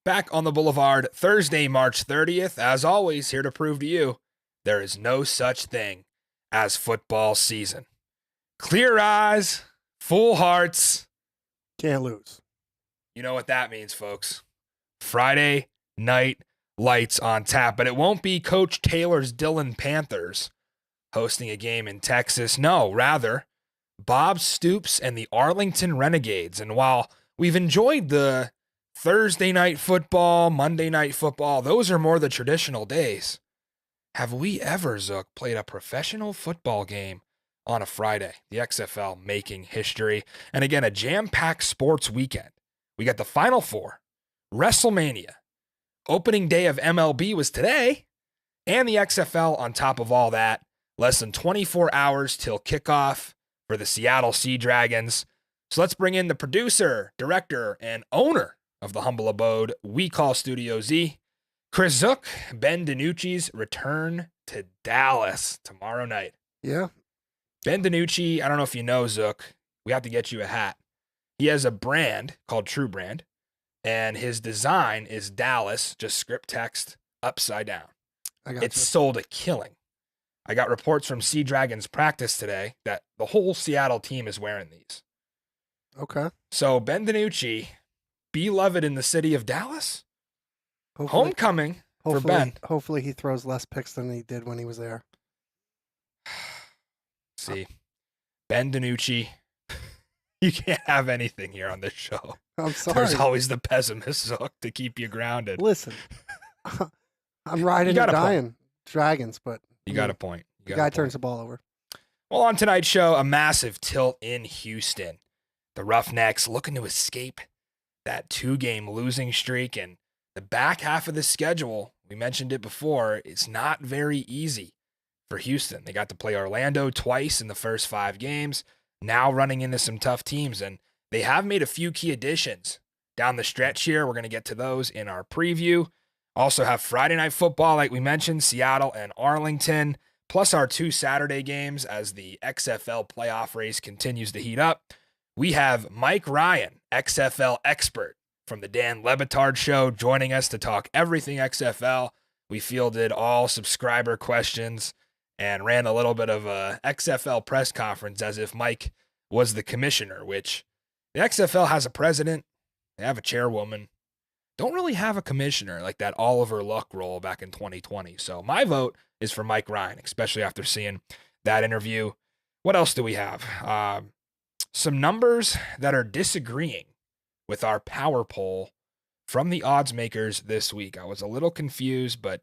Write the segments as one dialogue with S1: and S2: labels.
S1: Back on the Boulevard, Thursday, March 30th. As always, here to prove to you there is no such thing as football season. Clear eyes, full hearts.
S2: Can't lose.
S1: You know what that means, folks. Friday night lights on tap, but it won't be Coach Taylor's Dillon Panthers hosting a game in Texas. No, rather, Bob Stoops and the Arlington Renegades. And while we've enjoyed the Thursday night football, Monday night football, those are more the traditional days. Have we ever, Zook, played a professional football game on a Friday? The XFL making history. And again, a jam-packed sports weekend. We got the Final Four, WrestleMania, opening day of MLB was today, and the XFL on top of all that. Less than 24 hours till kickoff for the Seattle Sea Dragons. So let's bring in the producer, director, and owner of the humble abode we call Studio Z, Chris Zook. Ben DiNucci's return to Dallas tomorrow night.
S2: Yeah.
S1: Ben DiNucci, I don't know if you know, Zook, we have to get you a hat. He has a brand called True Brand, and his design is Dallas, just script text, upside down. It's sold a killing. I got reports from Sea Dragons practice today that the whole Seattle team is wearing these.
S2: Okay.
S1: So Ben DiNucci, beloved in the city of Dallas. Homecoming for Ben.
S2: Hopefully he throws less picks than he did when he was there.
S1: See, Ben DiNucci, you can't have anything here on this show.
S2: I'm sorry.
S1: There's always the pessimist, Zook, to keep you grounded.
S2: Listen, I'm riding and dying Dragons, but
S1: you got a point.
S2: The guy turns the ball over.
S1: Well, on tonight's show, a massive tilt in Houston. The Roughnecks looking to escape that 2-game losing streak, and the back half of the schedule, we mentioned it before, it's not very easy for Houston. They got to play Orlando twice in the first 5 games, now running into some tough teams, and they have made a few key additions down the stretch here. We're going to get to those in our preview. Also have Friday night football, like we mentioned, Seattle and Arlington, plus our 2 Saturday games as the XFL playoff race continues to heat up. We have Mike Ryan, XFL expert from the Dan Le Batard Show, joining us to talk everything XFL. We fielded all subscriber questions and ran a little bit of a XFL press conference as if Mike was the commissioner, which the XFL has a president, they have a chairwoman, don't really have a commissioner like that Oliver Luck role back in 2020. So my vote is for Mike Ryan, especially after seeing that interview. What else do we have? Some numbers that are disagreeing with our power poll from the odds makers this week. I was a little confused, but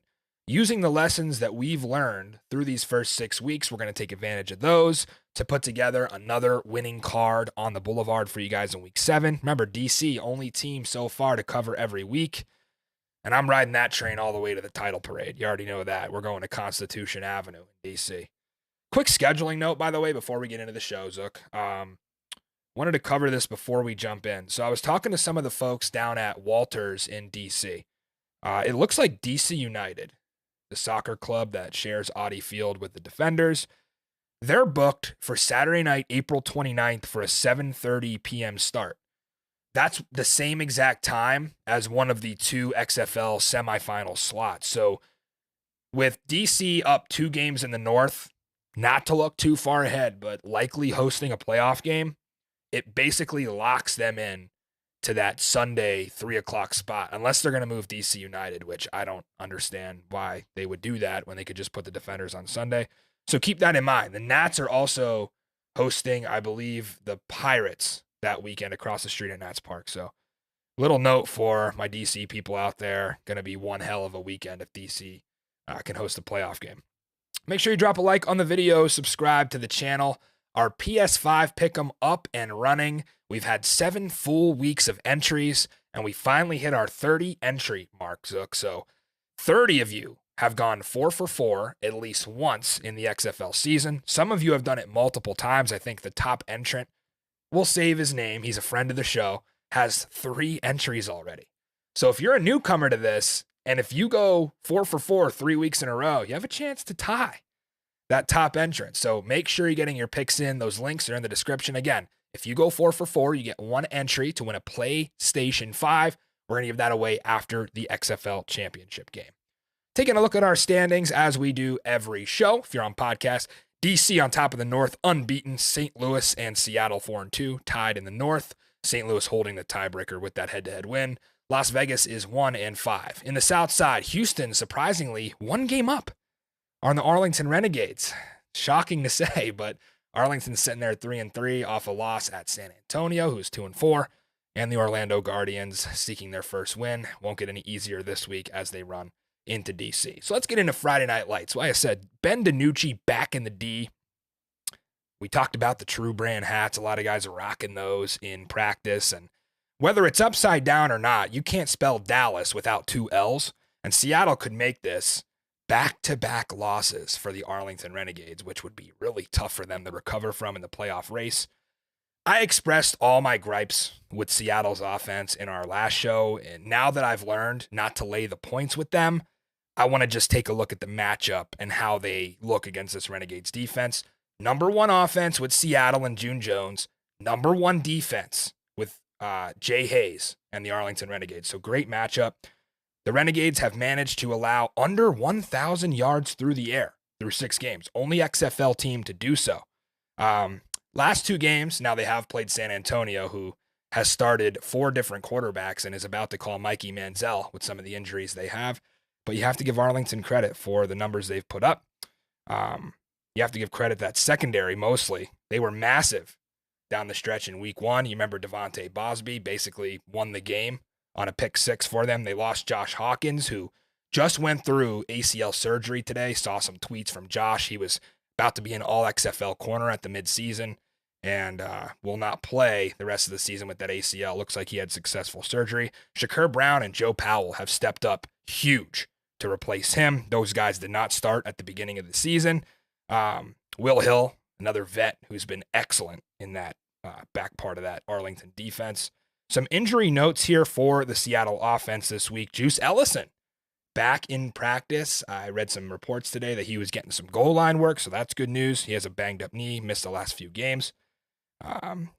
S1: using the lessons that we've learned through these first 6 weeks, we're going to take advantage of those to put together another winning card on the Boulevard for you guys in week 7. Remember, DC, only team so far to cover every week. And I'm riding that train all the way to the title parade. You already know that. We're going to Constitution Avenue in DC. Quick scheduling note, by the way, before we get into the show, Zook. Wanted to cover this before we jump in. So I was talking to some of the folks down at Walters in DC. It looks like DC United, the soccer club that shares Audi Field with the Defenders, they're booked for Saturday night, April 29th for a 7:30 p.m. start. That's the same exact time as one of the 2 XFL semifinal slots. So with DC up 2 games in the North, not to look too far ahead, but likely hosting a playoff game, it basically locks them in to that Sunday 3 o'clock spot, unless they're going to move DC United, which I don't understand why they would do that when they could just put the Defenders on Sunday. So keep that in mind. The Nats are also hosting, I believe, the Pirates that weekend across the street at Nats Park. So little note for my DC people out there, going to be one hell of a weekend if DC can host a playoff game. Make sure you drop a like on the video, subscribe to the channel. Our PS5 pick'em up and running. We've had 7 full weeks of entries, and we finally hit our 30 entry mark, Zook. So 30 of you have gone 4 for 4 at least once in the XFL season. Some of you have done it multiple times. I think the top entrant, we'll save his name, he's a friend of the show, has 3 entries already. So if you're a newcomer to this, and if you go 4 for 4 3 weeks in a row, you have a chance to tie that top entrant. So make sure you're getting your picks in. Those links are in the description. Again, if you go 4 for 4, you get 1 entry to win a PlayStation 5. We're going to give that away after the XFL championship game. Taking a look at our standings as we do every show. If you're on podcast, DC on top of the North, unbeaten. St. Louis and Seattle 4-2, tied in the North. St. Louis holding the tiebreaker with that head-to-head win. Las Vegas is 1-5. In the South Side, Houston, surprisingly, 1 game up on the Arlington Renegades. Shocking to say, but Arlington's sitting there at 3-3 off a loss at San Antonio, who's 2-4. And the Orlando Guardians seeking their first win. Won't get any easier this week as they run into DC. So let's get into Friday Night Lights. Like I said, Ben DiNucci back in the D. We talked about the True Brand hats. A lot of guys are rocking those in practice. And whether it's upside down or not, you can't spell Dallas without 2 L's. And Seattle could make this back-to-back losses for the Arlington Renegades, which would be really tough for them to recover from in the playoff race. I expressed all my gripes with Seattle's offense in our last show. And now that I've learned not to lay the points with them, I want to just take a look at the matchup and how they look against this Renegades defense. Number 1 offense with Seattle and June Jones. Number 1 defense with Jay Hayes and the Arlington Renegades. So great matchup. The Renegades have managed to allow under 1,000 yards through the air through 6 games. Only XFL team to do so. Last 2 games, now they have played San Antonio, who has started 4 different quarterbacks and is about to call Mikey Manziel with some of the injuries they have. But you have to give Arlington credit for the numbers they've put up. You have to give credit that secondary mostly. They were massive down the stretch in week 1. You remember Devontae Bosby basically won the game on a pick 6 for them. They lost Josh Hawkins, who just went through ACL surgery today. Saw some tweets from Josh. He was about to be an all XFL corner at the midseason and will not play the rest of the season with that ACL. Looks like he had successful surgery. Shakur Brown and Joe Powell have stepped up huge to replace him. Those guys did not start at the beginning of the season. Will Hill, another vet who's been excellent in that back part of that Arlington defense. Some injury notes here for the Seattle offense this week. Juice Ellison back in practice. I read some reports today that he was getting some goal line work, so that's good news. He has a banged up knee, missed the last few games.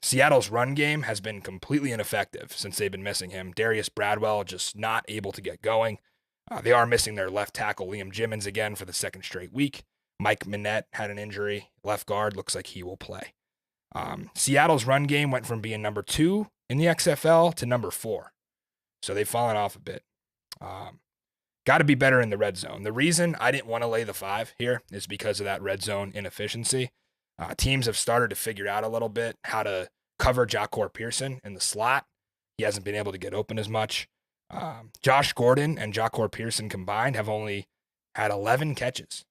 S1: Seattle's run game has been completely ineffective since they've been missing him. Darius Bradwell just not able to get going. They are missing their left tackle, Liam Jimmons, again for the 2nd straight week. Mike Minette had an injury. Left guard looks like he will play. Seattle's run game went from being number 2 in the XFL to number 4. So they've fallen off a bit. Got to be better in the red zone. The reason I didn't want to lay the 5 here is because of that red zone inefficiency. Teams have started to figure out a little bit how to cover Jacor Pearson in the slot. He hasn't been able to get open as much. Josh Gordon and Jacor Pearson combined have only had 11 catches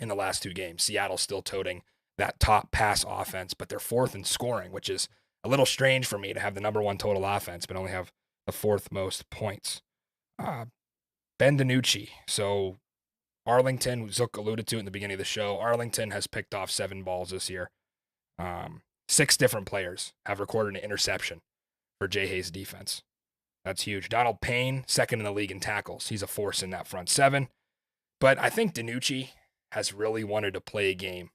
S1: in the last 2 games. Seattle still toting that top pass offense, but they're 4th in scoring, which is a little strange for me to have the number 1 total offense, but only have the 4th most points. Ben DiNucci. So Arlington, Zook alluded to it in the beginning of the show, Arlington has picked off 7 balls this year. 6 different players have recorded an interception for Jay Hayes' defense. That's huge. Donald Payne, 2nd in the league in tackles. He's a force in that front 7. But I think DiNucci has really wanted to play a game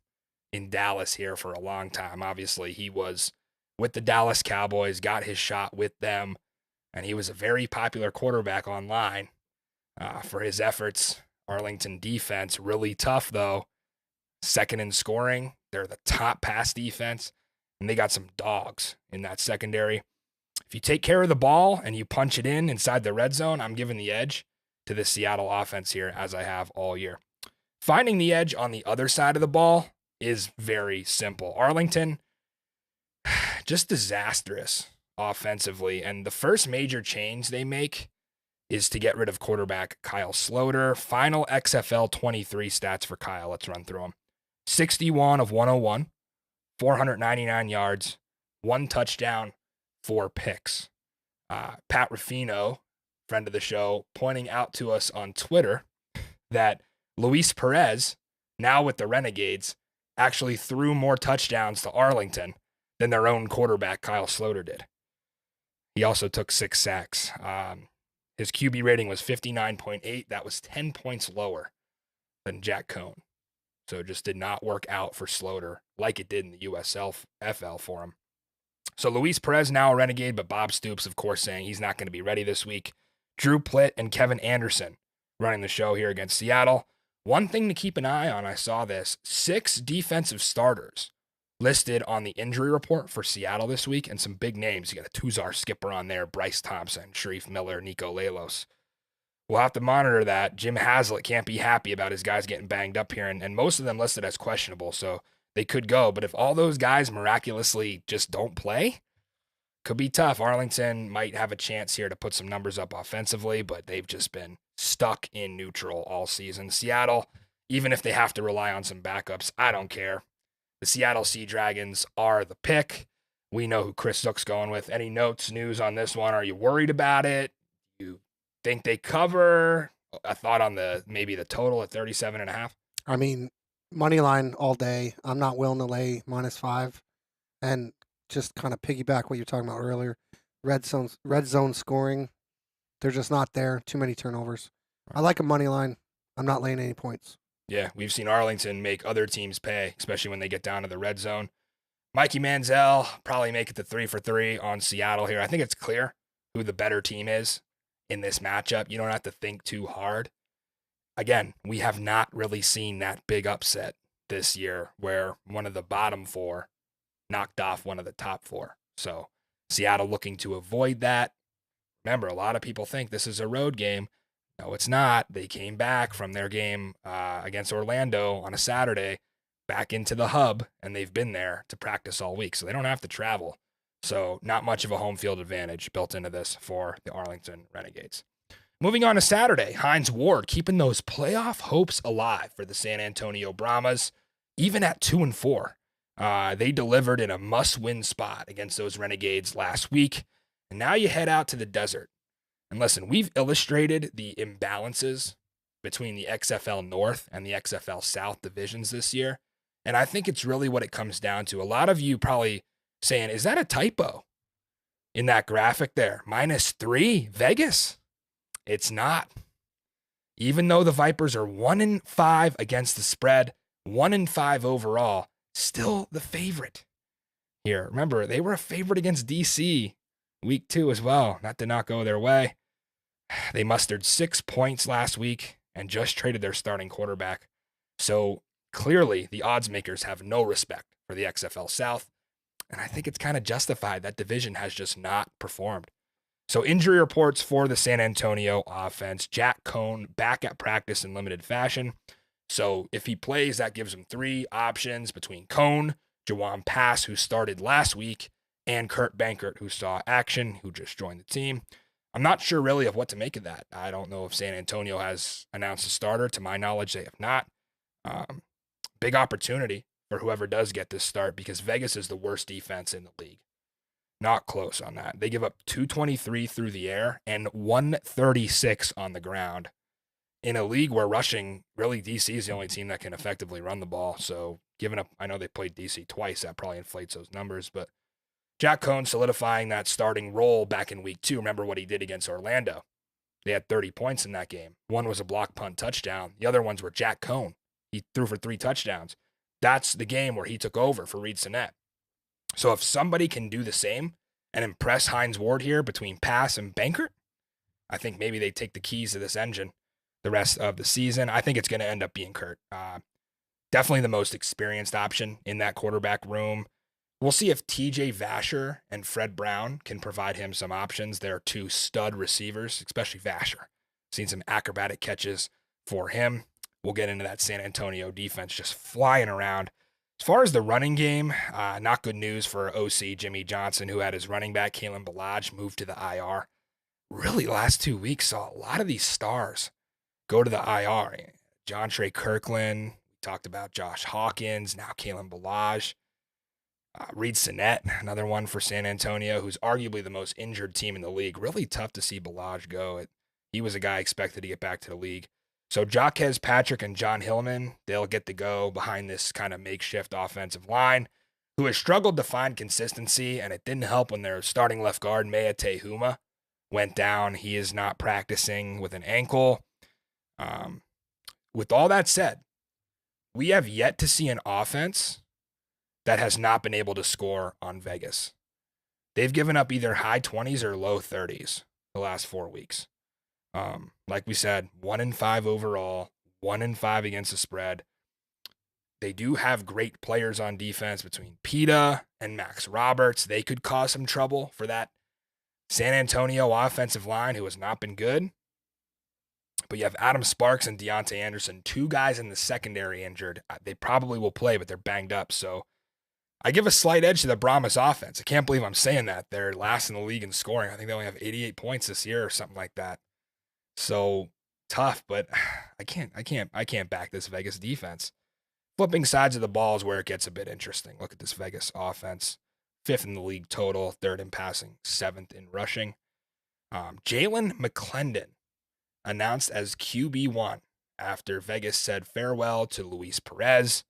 S1: in Dallas here for a long time. Obviously, he was with the Dallas Cowboys, got his shot with them, and he was a very popular quarterback online for his efforts. Arlington defense, really tough, though. 2nd in scoring. They're the top pass defense, and they got some dogs in that secondary. If you take care of the ball and you punch it in inside the red zone, I'm giving the edge to the Seattle offense here, as I have all year. Finding the edge on the other side of the ball is very simple. Arlington, just disastrous offensively. And the first major change they make is to get rid of quarterback Kyle Sloter. Final XFL 23 stats for Kyle. Let's run through them. 61 of 101, 499 yards, 1 touchdown, 4 picks. Pat Ruffino, friend of the show, pointing out to us on Twitter that Luis Perez, now with the Renegades, actually threw more touchdowns to Arlington than their own quarterback Kyle Sloter did. He also took 6 sacks. His QB rating was 59.8. That was 10 points lower than Jack Cohn. So it just did not work out for Sloter like it did in the USFL for him. So Luis Perez now a Renegade, but Bob Stoops, of course, saying he's not going to be ready this week. Drew Plitt and Kevin Anderson running the show here against Seattle. One thing to keep an eye on, I saw this, 6 defensive starters listed on the injury report for Seattle this week, and some big names. You got a Tuzar skipper on there, Bryce Thompson, Sharif Miller, Nico Lelos. We'll have to monitor that. Jim Haslett can't be happy about his guys getting banged up here, and most of them listed as questionable, so they could go. But if all those guys miraculously just don't play, could be tough. Arlington might have a chance here to put some numbers up offensively, but they've just been stuck in neutral all season. Seattle, even if they have to rely on some backups, I don't care. The Seattle Sea Dragons are the pick. We know who Chris Zook's going with. Any notes, news on this one? Are you worried about it? You think they cover? A thought on maybe the total at 37.5?
S2: I mean, money line all day. I'm not willing to lay -5. And just kind of piggyback what you're talking about earlier. Red zone scoring. They're just not there. Too many turnovers. I like a money line. I'm not laying any points.
S1: Yeah, we've seen Arlington make other teams pay, especially when they get down to the red zone. Mikey Manziel probably make it to 3 for 3 on Seattle here. I think it's clear who the better team is in this matchup. You don't have to think too hard. Again, we have not really seen that big upset this year where one of the bottom 4 knocked off one of the top 4. So Seattle looking to avoid that. Remember, a lot of people think this is a road game. No, it's not. They came back from their game against Orlando on a Saturday back into the hub, and they've been there to practice all week, so they don't have to travel. So not much of a home field advantage built into this for the Arlington Renegades. Moving on to Saturday, Hines Ward keeping those playoff hopes alive for the San Antonio Brahmas, even at 2-4. They delivered in a must-win spot against those Renegades last week, and now you head out to the desert. And listen, we've illustrated the imbalances between the XFL North and the XFL South divisions this year, and I think it's really what it comes down to. A lot of you probably saying, is that a typo in that graphic there? -3, Vegas? It's not. Even though the Vipers are 1-5 against the spread, 1-5 overall, still the favorite here. Remember, they were a favorite against DC week 2 as well. That did not go their way. They mustered 6 points last week and just traded their starting quarterback. So clearly the odds makers have no respect for the XFL South. And I think it's kind of justified. That division has just not performed. So injury reports for the San Antonio offense. Jack Cohn back at practice in limited fashion. So if he plays, that gives him 3 options between Cohn, Jawan Pass, who started last week, and Kurt Bankert, who saw action, who just joined the team. I'm not sure really of what to make of that. I don't know if San Antonio has announced a starter. To my knowledge, they have not. Big opportunity for whoever does get this start because Vegas is the worst defense in the league. Not close on that. They give up 223 through the air and 136 on the ground in a league where rushing, really DC is the only team that can effectively run the ball. So giving up, I know they played DC twice. That probably inflates those numbers, but Jack Cohn solidifying that starting role back in week 2. Remember what he did against Orlando. They had 30 points in that game. One was a block punt touchdown. The other ones were Jack Cohn. He threw for 3 touchdowns. That's the game where he took over for Reed Sinnett. So if somebody can do the same and impress Hines Ward here between Pass and Bankert, I think maybe they take the keys to this engine the rest of the season. I think it's going to end up being Kurt. Definitely the most experienced option in that quarterback room. We'll see if TJ Vasher and Fred Brown can provide him some options. They're 2 stud receivers, especially Vasher. Seen some acrobatic catches for him. We'll get into that San Antonio defense just flying around. As far as the running game, not good news for OC Jimmy Johnson, who had his running back, Kalen Ballage, moved to the IR. Really, last 2 weeks saw a lot of these stars go to the IR. John Trey Kirkland, we talked about Josh Hawkins, now Kalen Ballage. Reed Sinnett, another one for San Antonio, who's arguably the most injured team in the league. Really tough to see Ballage go. He was a guy expected to get back to the league. So Jaquez Patrick and John Hillman, they'll get to go behind this kind of makeshift offensive line, who has struggled to find consistency, and it didn't help when their starting left guard, Meate Huma, went down. He is not practicing with an ankle. With all that said, we have yet to see an offense that has not been able to score on Vegas. They've given up either high 20s or low 30s the last 4 weeks. Like we said, 1-5 overall, 1-5 against the spread. They do have great players on defense between Peta and Max Roberts. They could cause some trouble for that San Antonio offensive line, who has not been good. But you have Adam Sparks and Deontay Anderson, 2 guys in the secondary injured. They probably will play, but they're banged up. So I give a slight edge to the Brahmas offense. I can't believe I'm saying that. They're last in the league in scoring. I think they only have 88 points this year or something like that. So tough, but I can't back this Vegas defense. Flipping sides of the ball is where it gets a bit interesting. Look at this Vegas offense. 5th in the league total, 3rd in passing, 7th in rushing. Jalen McClendon announced as QB1 after Vegas said farewell to Luis Perez.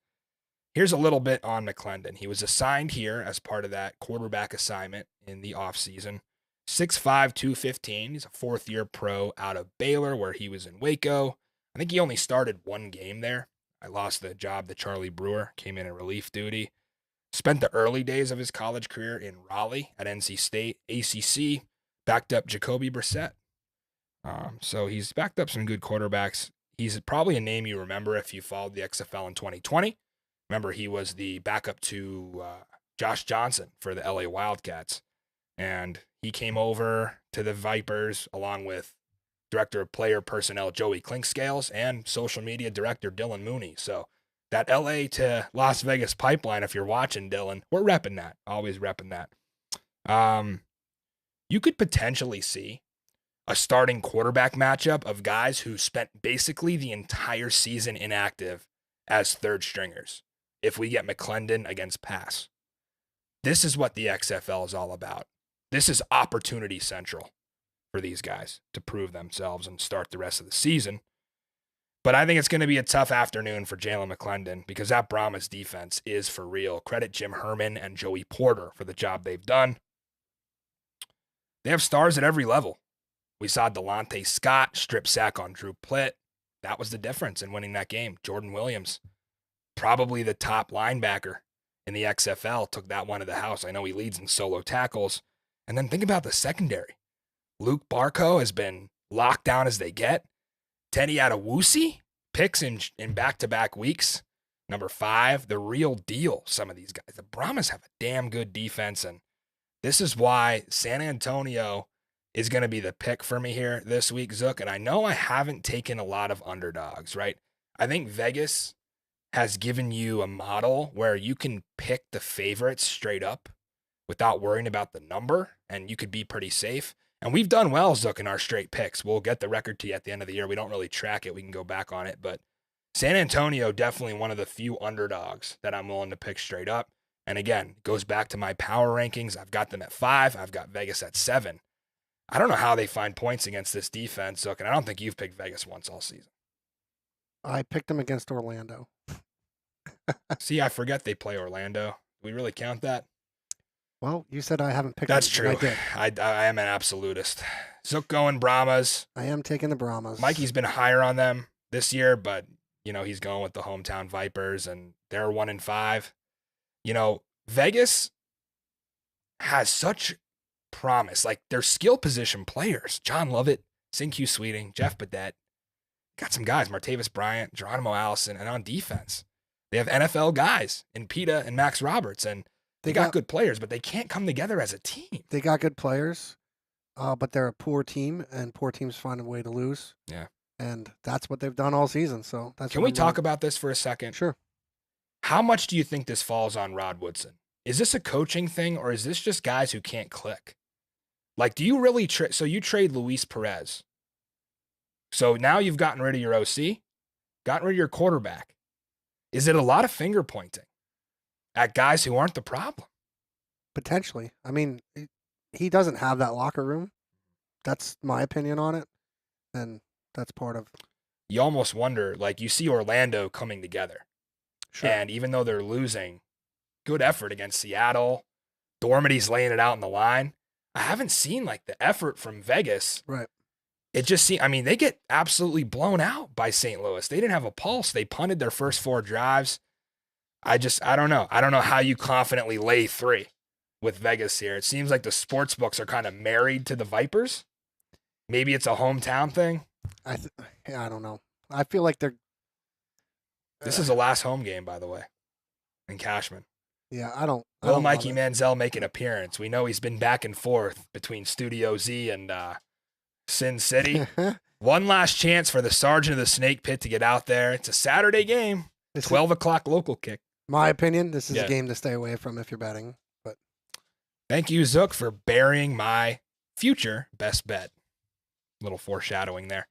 S1: Here's a little bit on McClendon. He was assigned here as part of that quarterback assignment in the offseason. 6'5", 215. He's a 4th-year pro out of Baylor, where he was in Waco. I think he only started 1 game there. I lost the job to Charlie Brewer, came in relief duty. Spent the early days of his college career in Raleigh at NC State, ACC, backed up Jacoby Brissett. So he's backed up some good quarterbacks. He's probably a name you remember if you followed the XFL in 2020. Remember, he was the backup to Josh Johnson for the LA Wildcats. And he came over to the Vipers along with Director of Player Personnel Joey Clinkscales and Social Media Director Dylan Mooney. So that LA to Las Vegas pipeline, if you're watching, Dylan, we're repping that. Always repping that. You could potentially see a starting quarterback matchup of guys who spent basically the entire season inactive as 3rd stringers if we get McClendon against pass. This is what the XFL is all about. This is opportunity central for these guys to prove themselves and start the rest of the season. But I think it's going to be a tough afternoon for Jalen McClendon because that Brahmas defense is for real. Credit Jim Herman and Joey Porter for the job they've done. They have stars at every level. We saw Delonte Scott strip sack on Drew Plitt. That was the difference in winning that game. Jordan Williams, probably the top linebacker in the XFL, took that one to the house. I know he leads in solo tackles. And then think about the secondary. Luke Barco has been locked down as they get. Teddy Adewusi picks in back-to-back weeks. Number 5, the real deal, some of these guys. The Brahmas have a damn good defense, and this is why San Antonio is going to be the pick for me here this week, Zook. And I know I haven't taken a lot of underdogs, right? I think Vegas has given you a model where you can pick the favorites straight up without worrying about the number, and you could be pretty safe. And we've done well, Zook, in our straight picks. We'll get the record to you at the end of the year. We don't really track it. We can go back on it. But San Antonio, definitely one of the few underdogs that I'm willing to pick straight up. And again, it goes back to my power rankings. I've got them at 5. I've got Vegas at 7. I don't know how they find points against this defense, Zook, and I don't think you've picked Vegas once all season.
S2: I picked them against Orlando.
S1: See, I forget they play Orlando. Do we really count that?
S2: Well, you said I haven't picked
S1: That's
S2: them.
S1: true. I am an absolutist. Zook going Brahmas.
S2: I am taking the Brahmas.
S1: Mikey's been higher on them this year, but, he's going with the hometown Vipers, and they're 1-5. Vegas has such promise. Like, their skill position players, John Lovett, Sinque Sweeting, Jeff Badet, got some guys, Martavis Bryant, Geronimo Allison, and on defense, they have NFL guys in Peta and Max Roberts, and they got good players, but they can't come together as a team.
S2: They got good players, but they're a poor team, and poor teams find a way to lose.
S1: Yeah.
S2: And that's what they've done all season. So that's.
S1: Can we talk about this for a second?
S2: Sure.
S1: How much do you think this falls on Rod Woodson? Is this a coaching thing, or is this just guys who can't click? Like, do you really so you trade Luis Perez. So now you've gotten rid of your OC, gotten rid of your quarterback. Is it a lot of finger pointing at guys who aren't the problem?
S2: Potentially. I mean, he doesn't have that locker room. That's my opinion on it. And that's part of.
S1: You almost wonder, like, you see Orlando coming together.
S2: Sure.
S1: And even though they're losing, good effort against Seattle. Dormity's laying it out in the line. I haven't seen, like, the effort from Vegas.
S2: Right.
S1: It just seems, they get absolutely blown out by St. Louis. They didn't have a pulse. They punted their first 4 drives. I don't know. I don't know how you confidently lay 3 with Vegas here. It seems like the sports books are kind of married to the Vipers. Maybe it's a hometown thing.
S2: I don't know. I feel like they're.
S1: This is the last home game, by the way, in Cashman.
S2: Yeah, I don't.
S1: Will Mikey Manziel make an appearance? We know he's been back and forth between Studio Z and Sin City. One last chance for the Sergeant of the Snake Pit to get out there. It's a Saturday game, 12 o'clock local kick.
S2: My opinion, this is a game to stay away from if you're betting. But
S1: thank you, Zook, for burying my future best bet. Little foreshadowing there.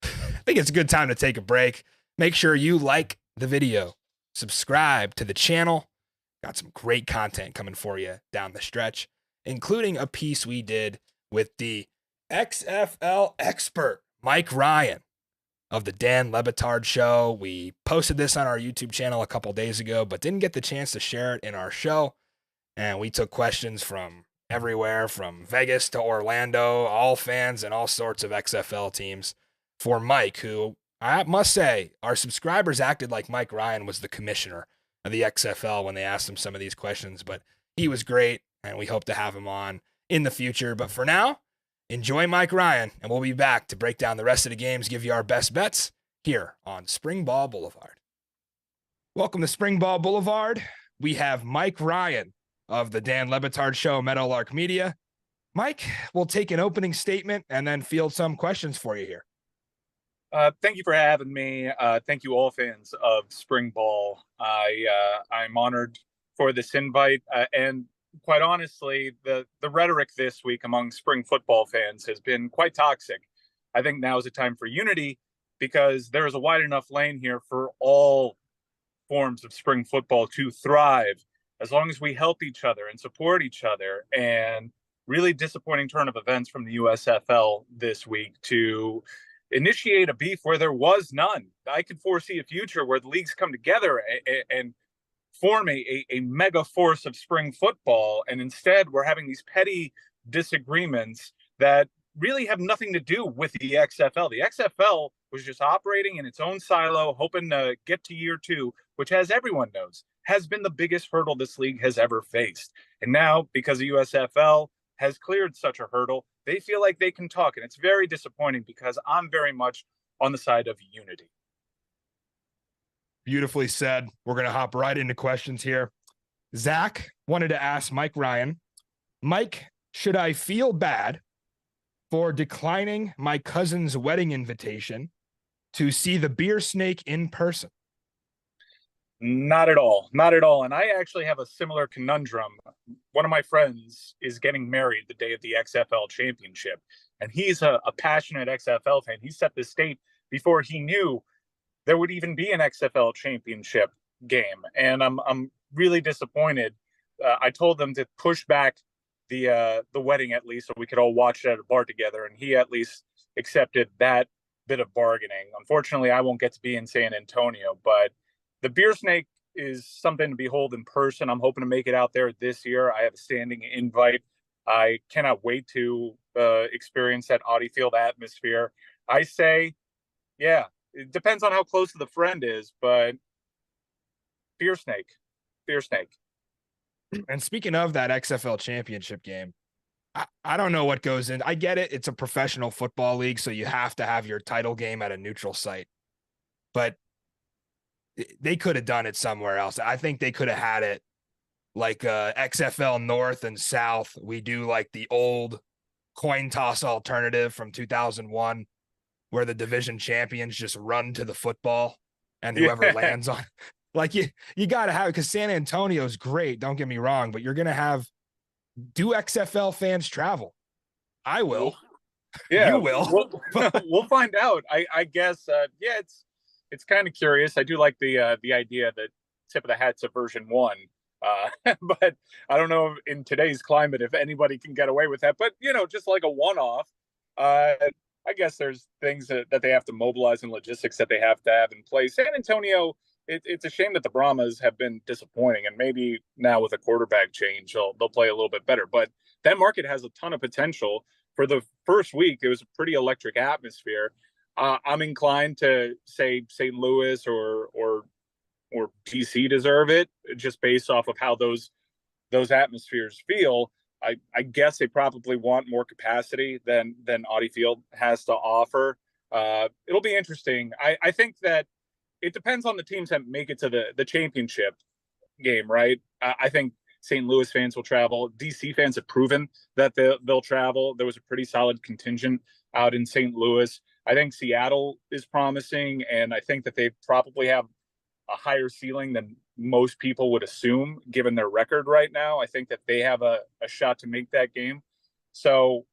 S1: I think it's a good time to take a break. Make sure you like the video, subscribe to the channel. Got some great content coming for you down the stretch, including a piece we did with the XFL expert, Mike Ryan of the Dan Le Batard Show. We posted this on our YouTube channel a couple days ago, but didn't get the chance to share it in our show. And we took questions from everywhere, from Vegas to Orlando, all fans and all sorts of XFL teams for Mike, who I must say, our subscribers acted like Mike Ryan was the commissioner of the XFL when they asked him some of these questions, but he was great, and we hope to have him on in the future. But for now, enjoy Mike Ryan, and we'll be back to break down the rest of the games, give you our best bets here on Springball Boulevard. Welcome to Springball Boulevard. We have Mike Ryan of the Dan Le Batard Show, Meadowlark Media. Mike, we'll take an opening statement and then field some questions for you here.
S3: Thank you for having me. Thank you all fans of Springball. I'm honored for this invite. And quite honestly, the rhetoric this week among spring football fans has been quite toxic. I think now is a time for unity because there is a wide enough lane here for all forms of spring football to thrive as long as we help each other and support each other. And really disappointing turn of events from the USFL this week to initiate a beef where there was none. I could foresee a future where the leagues come together and form a mega force of spring football. And instead, we're having these petty disagreements that really have nothing to do with the XFL. The XFL was just operating in its own silo, hoping to get to year two, which, as everyone knows, has been the biggest hurdle this league has ever faced. And now, because the USFL has cleared such a hurdle, they feel like they can talk. And it's very disappointing because I'm very much on the side of unity.
S1: Beautifully said. We're going to hop right into questions here. Zach wanted to ask Mike Ryan, Mike, should I feel bad for declining my cousin's wedding invitation to see the beer snake in person?
S3: Not at all. Not at all. And I actually have a similar conundrum. One of my friends is getting married the day of the XFL championship, and he's a passionate XFL fan. He set the state before he knew there would even be an XFL championship game. And I'm really disappointed. I told them to push back the wedding at least so we could all watch it at a bar together, and he at least accepted that bit of bargaining. Unfortunately, I won't get to be in San Antonio, but the beer snake is something to behold in person. I'm hoping to make it out there this year. I have a standing invite. I cannot wait to experience that Audi Field atmosphere. I say, yeah, it depends on how close the friend is, but beer snake.
S1: And speaking of that XFL championship game, I don't know what goes in. I get it. It's a professional football league, so you have to have your title game at a neutral site. But they could have done it somewhere else. I think they could have had it like XFL North and South. We do like the old coin toss alternative from 2001 where the division champions just run to the football and whoever lands on. Like you got to have it because San Antonio's great. Don't get me wrong, but you're going to have do XFL fans travel? I will.
S3: Yeah,
S1: you will.
S3: We'll find out. I guess. Yeah, it's kind of curious. I do like the idea that tip of the hat's a version 1. But I don't know in today's climate if anybody can get away with that. But just like a one-off, I guess there's things that they have to mobilize and logistics that they have to have in place. San Antonio, it's a shame that the Brahmas have been disappointing, and maybe now with a quarterback change, they'll play a little bit better. But that market has a ton of potential. For the first week, it was a pretty electric atmosphere. I'm inclined to say St. Louis or DC deserve it, just based off of how those those atmospheres feel. I guess they probably want more capacity than Audi Field has to offer. It'll be interesting. I think that it depends on the teams that make it to the championship game, right? I think St. Louis fans will travel. DC fans have proven that they'll travel. There was a pretty solid contingent out in St. Louis. I think Seattle is promising, and I think that they probably have a higher ceiling than most people would assume, given their record right now. I think that they have a shot to make that game. So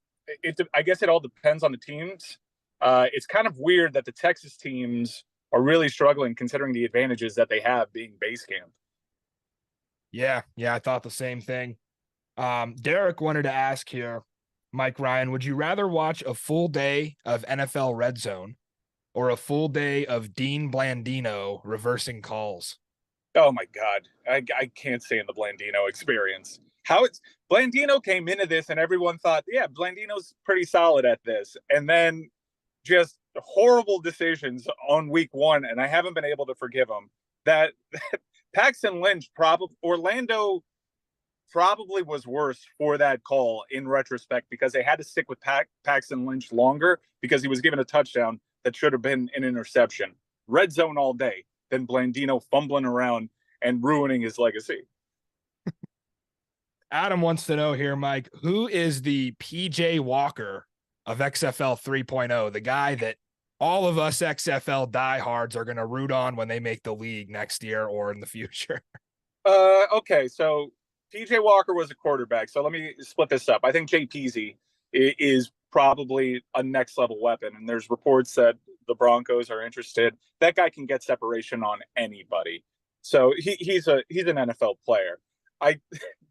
S3: I guess it all depends on the teams. It's kind of weird that the Texas teams are really struggling considering the advantages that they have being base camp.
S1: Yeah, I thought the same thing. Derek wanted to ask here, Mike Ryan, would you rather watch a full day of NFL Red Zone or a full day of Dean Blandino reversing calls?
S3: Oh my God. I can't stand the Blandino experience. Blandino came into this and everyone thought, yeah, Blandino's pretty solid at this. And then just horrible decisions on week one. And I haven't been able to forgive him. That Paxton Lynch Orlando probably was worse for that call in retrospect, because they had to stick with Paxton Lynch longer because he was given a touchdown that should have been an interception. Red zone all day, than Blandino fumbling around and ruining his legacy.
S1: Adam wants to know here, Mike, who is the PJ Walker of XFL 3.0, the guy that all of us XFL diehards are going to root on when they make the league next year or in the future?
S3: Okay, so PJ Walker was a quarterback. So let me split this up. I think Jay Peasy is probably a next level weapon, and there's reports that the Broncos are interested. That guy can get separation on anybody. So he's an NFL player. I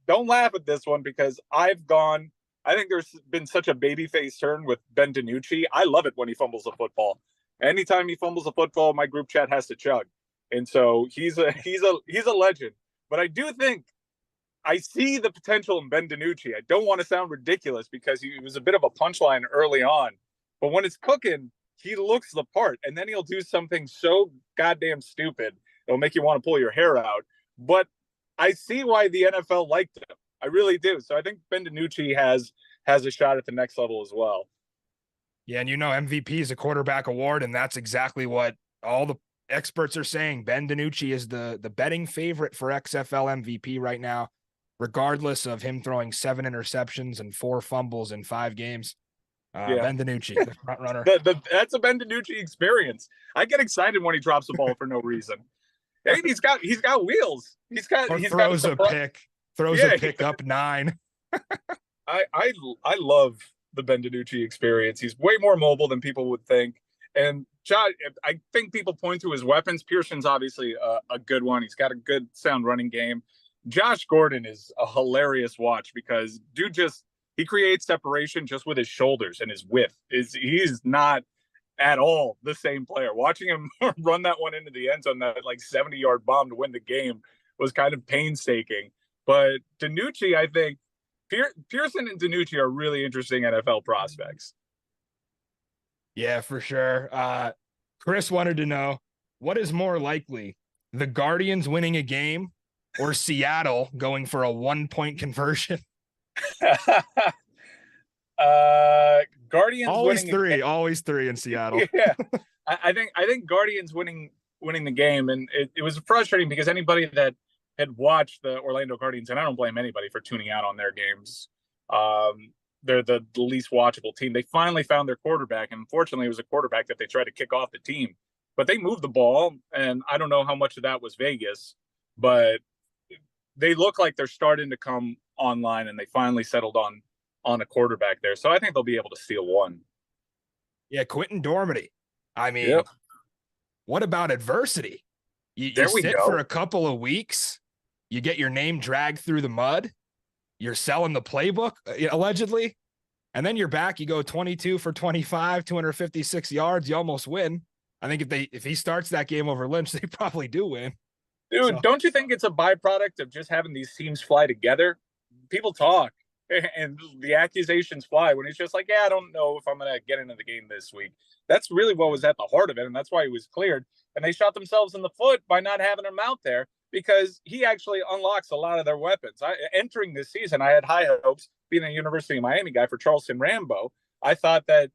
S3: don't laugh at this one because I think there's been such a babyface turn with Ben DiNucci. I love it when he fumbles a football. Anytime he fumbles a football, my group chat has to chug. And so he's a legend. But I do think I see the potential in Ben DiNucci. I don't want to sound ridiculous because he was a bit of a punchline early on. But when it's cooking, he looks the part. And then he'll do something so goddamn stupid, it'll make you want to pull your hair out. But I see why the NFL liked him. I really do. So I think Ben DiNucci has a shot at the next level as well.
S1: Yeah, and MVP is a quarterback award, and that's exactly what all the experts are saying. Ben DiNucci is the betting favorite for XFL MVP right now, regardless of him throwing 7 interceptions and 4 fumbles in 5 games. Ben DiNucci, the front runner.
S3: That's a Ben DiNucci experience. I get excited when he drops the ball for no reason. Hey, he's got wheels.
S1: Throws a pick up 9.
S3: I love the Ben DiNucci experience. He's way more mobile than people would think. And I think people point to his weapons. Pearson's obviously a good one. He's got a good sound running game. Josh Gordon is a hilarious watch because he creates separation just with his shoulders and his width. He's not at all the same player. Watching him run that one into the end zone, that like 70-yard bomb to win the game, was kind of painstaking. But DiNucci, I think Pearson and DiNucci are really interesting NFL prospects.
S1: Yeah, for sure. Chris wanted to know, what is more likely, the Guardians winning a game or Seattle going for a 1-point conversion?
S3: Guardians
S1: always three in Seattle.
S3: Yeah, I think Guardians winning the game, and it was frustrating because anybody that had watched the Orlando Guardians, and I don't blame anybody for tuning out on their games. They're the least watchable team. They finally found their quarterback, and unfortunately, it was a quarterback that they tried to kick off the team. But they moved the ball, and I don't know how much of that was Vegas, but they look like they're starting to come online, and they finally settled on a quarterback there. So I think they'll be able to steal one.
S1: Yeah, Quentin Dormady. I mean, What about adversity? You sit for a couple of weeks, you get your name dragged through the mud, you're selling the playbook, allegedly, and then you're back, you go 22 for 25, 256 yards, you almost win. I think if he starts that game over Lynch, they probably do win.
S3: Dude, Don't you think it's a byproduct of just having these teams fly together? People talk and the accusations fly when he's just like, yeah, I don't know if I'm going to get into the game this week. That's really what was at the heart of it, and that's why he was cleared. And they shot themselves in the foot by not having him out there. because he actually unlocks a lot of their weapons. Entering this season, I had high hopes, being a University of Miami guy, for Charleston Rambo. I thought that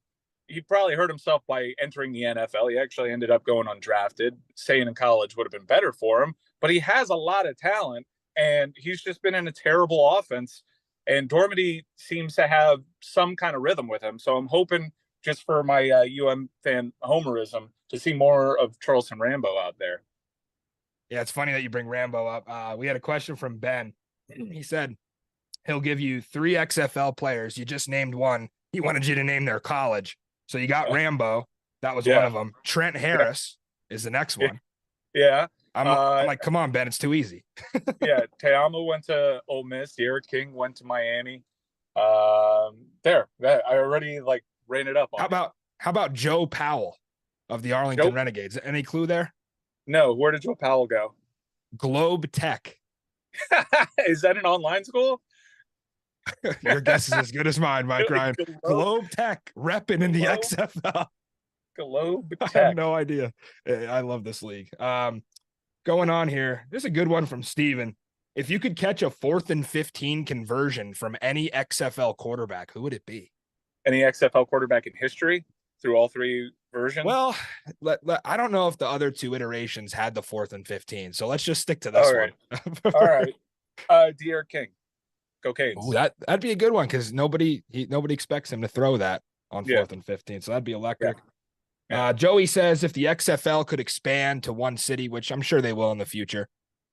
S3: he probably hurt himself by entering the NFL. He actually ended up going undrafted. Staying in college would have been better for him, but he has a lot of talent, and he's just been in a terrible offense. And Dormady seems to have some kind of rhythm with him. So I'm hoping, just for my fan homerism, to see more of Charleston Rambo out there.
S1: Yeah, it's funny that you bring Rambo up. We had a question from Ben. He said he'll give you 3 XFL players. You just named one. He wanted you to name their college. So you got Rambo. That was one of them. Trent Harris is the next one.
S3: Yeah.
S1: I'm like, come on, Ben. It's too easy.
S3: Yeah. Teamo went to Ole Miss. Derek King went to Miami. I already ran it up on.
S1: How about Joe Powell of the Arlington Renegades? Any clue there?
S3: No. Where did Joe Powell go?
S1: Globe Tech.
S3: Is that an online school?
S1: Your guess is as good as mine, Mike Ryan. Globe Tech repping in the XFL.
S3: Globe Tech.
S1: I have no idea. I love this league. Going on here. This is a good one from Steven. If you could catch a 4th and 15 conversion from any XFL quarterback, who would it be?
S3: Any XFL quarterback in history through all 3 versions?
S1: Well, I don't know if the other 2 iterations had the 4th and 15, so let's just stick to this one.
S3: All right. Derek King. Go Canes.
S1: Ooh, that'd be a good one, because nobody expects him to throw that on 4th and 15, so that'd be electric. Yeah. Joey says if the XFL could expand to one city, which I'm sure they will in the future,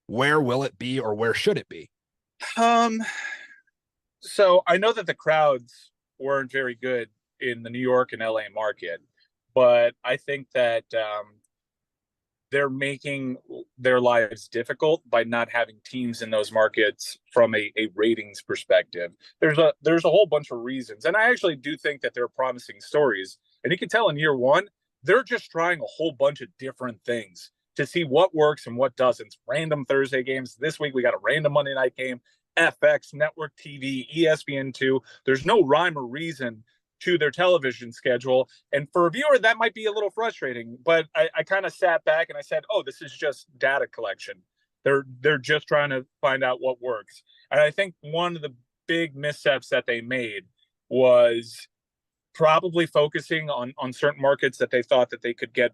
S1: where will it be, or where should it be?
S3: So I know that the crowds weren't very good in the New York and LA market, but I think that they're making their lives difficult by not having teams in those markets from a ratings perspective. There's a whole bunch of reasons, and I actually do think that they're promising stories. And you can tell in year one, they're just trying a whole bunch of different things to see what works and what doesn't. Random Thursday games. This week we got a random Monday night game. FX, Network TV, ESPN2. There's no rhyme or reason to their television schedule. And for a viewer, that might be a little frustrating. But I kind of sat back and I said, oh, this is just data collection. They're just trying to find out what works. And I think one of the big missteps that they made was probably focusing on certain markets that they thought that they could get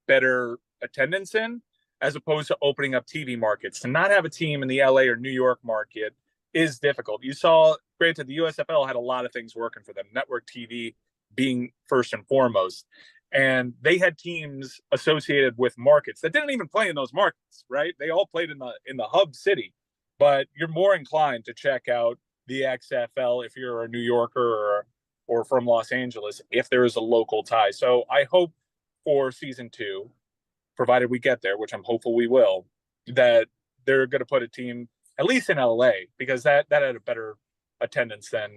S3: better attendance in, as opposed to opening up TV markets. To not have a team in the LA or New York market is difficult. You saw, granted, the USFL had a lot of things working for them, network TV being first and foremost. And they had teams associated with markets that didn't even play in those markets, right? They all played in the hub city. But you're more inclined to check out the XFL if you're a New Yorker or from Los Angeles, if there is a local tie. So I hope for season 2, provided we get there, which I'm hopeful we will, that they're going to put a team at least in LA, because that had a better attendance than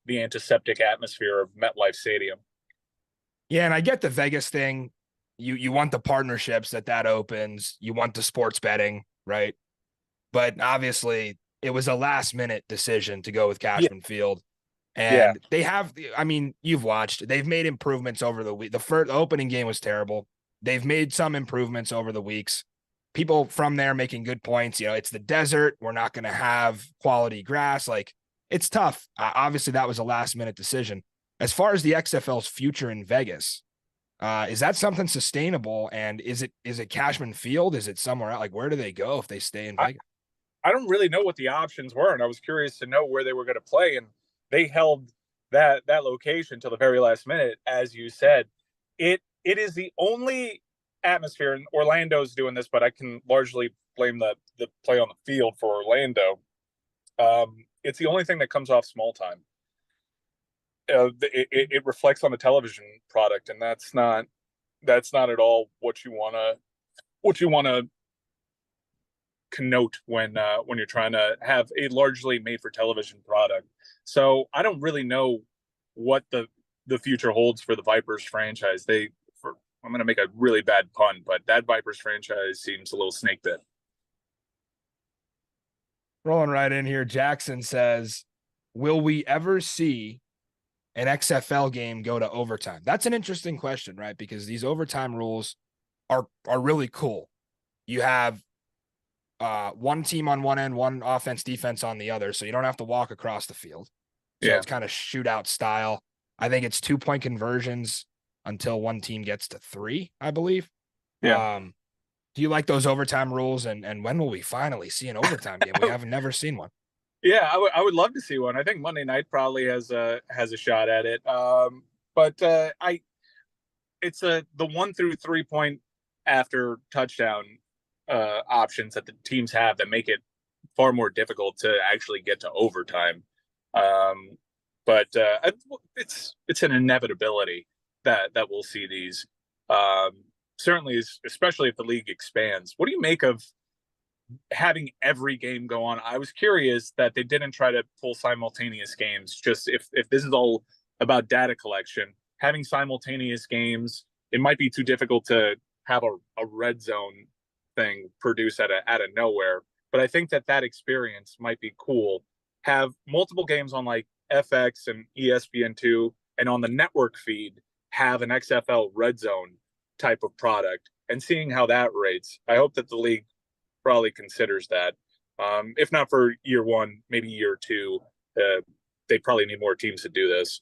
S3: the antiseptic atmosphere of MetLife Stadium.
S1: Yeah, and I get the Vegas thing. You want the partnerships that opens. You want the sports betting, right? But obviously, it was a last-minute decision to go with Cashman Field. And they have, I mean, you've watched, they've made improvements over the week. The opening game was terrible. They've made some improvements over the weeks. People from there making good points. You know, it's the desert. We're not going to have quality grass. Like, it's tough. Obviously, that was a last-minute decision. As far as the XFL's future in Vegas, is that something sustainable? And is it Cashman Field? Is it somewhere else? Like, where do they go if they stay in Vegas?
S3: I don't really know what the options were, and I was curious to know where they were going to play. And they held that location till the very last minute, as you said. It is the only atmosphere, and Orlando's doing this, but I can largely blame the play on the field for Orlando. It's the only thing that comes off small time. It reflects on the television product, and that's not at all what you want to connote when you're trying to have a largely made for television product. So I don't really know what the future holds for the Vipers franchise. I'm going to make a really bad pun, but that Vipers franchise seems a little snake bit.
S1: Rolling right in here, Jackson says, will we ever see an XFL game go to overtime? That's an interesting question, right? Because these overtime rules are really cool. You have one team on one end, one offense defense on the other. So you don't have to walk across the field. So
S3: Yeah.
S1: it's kind of shootout style. I think it's 2-point conversions until one team gets to 3, I believe.
S3: Yeah.
S1: Do you like those overtime rules? And when will we finally see an overtime game? We haven't never seen one.
S3: Yeah, I would love to see one. I think Monday night probably has a shot at it. But it's the 1 through 3 point after touchdown options that the teams have that make it far more difficult to actually get to overtime. But it's an inevitability that we'll see these. Certainly, especially if the league expands. What do you make of having every game go on? I was curious that they didn't try to pull simultaneous games. Just if this is all about data collection, having simultaneous games, it might be too difficult to have a red zone thing produced out of nowhere. But I think that experience might be cool. Have multiple games on like FX and ESPN2, and on the network feed have an XFL red zone type of product, and seeing how that rates. I hope that the league probably considers that. If not for year 1, maybe year 2. They probably need more teams to do this.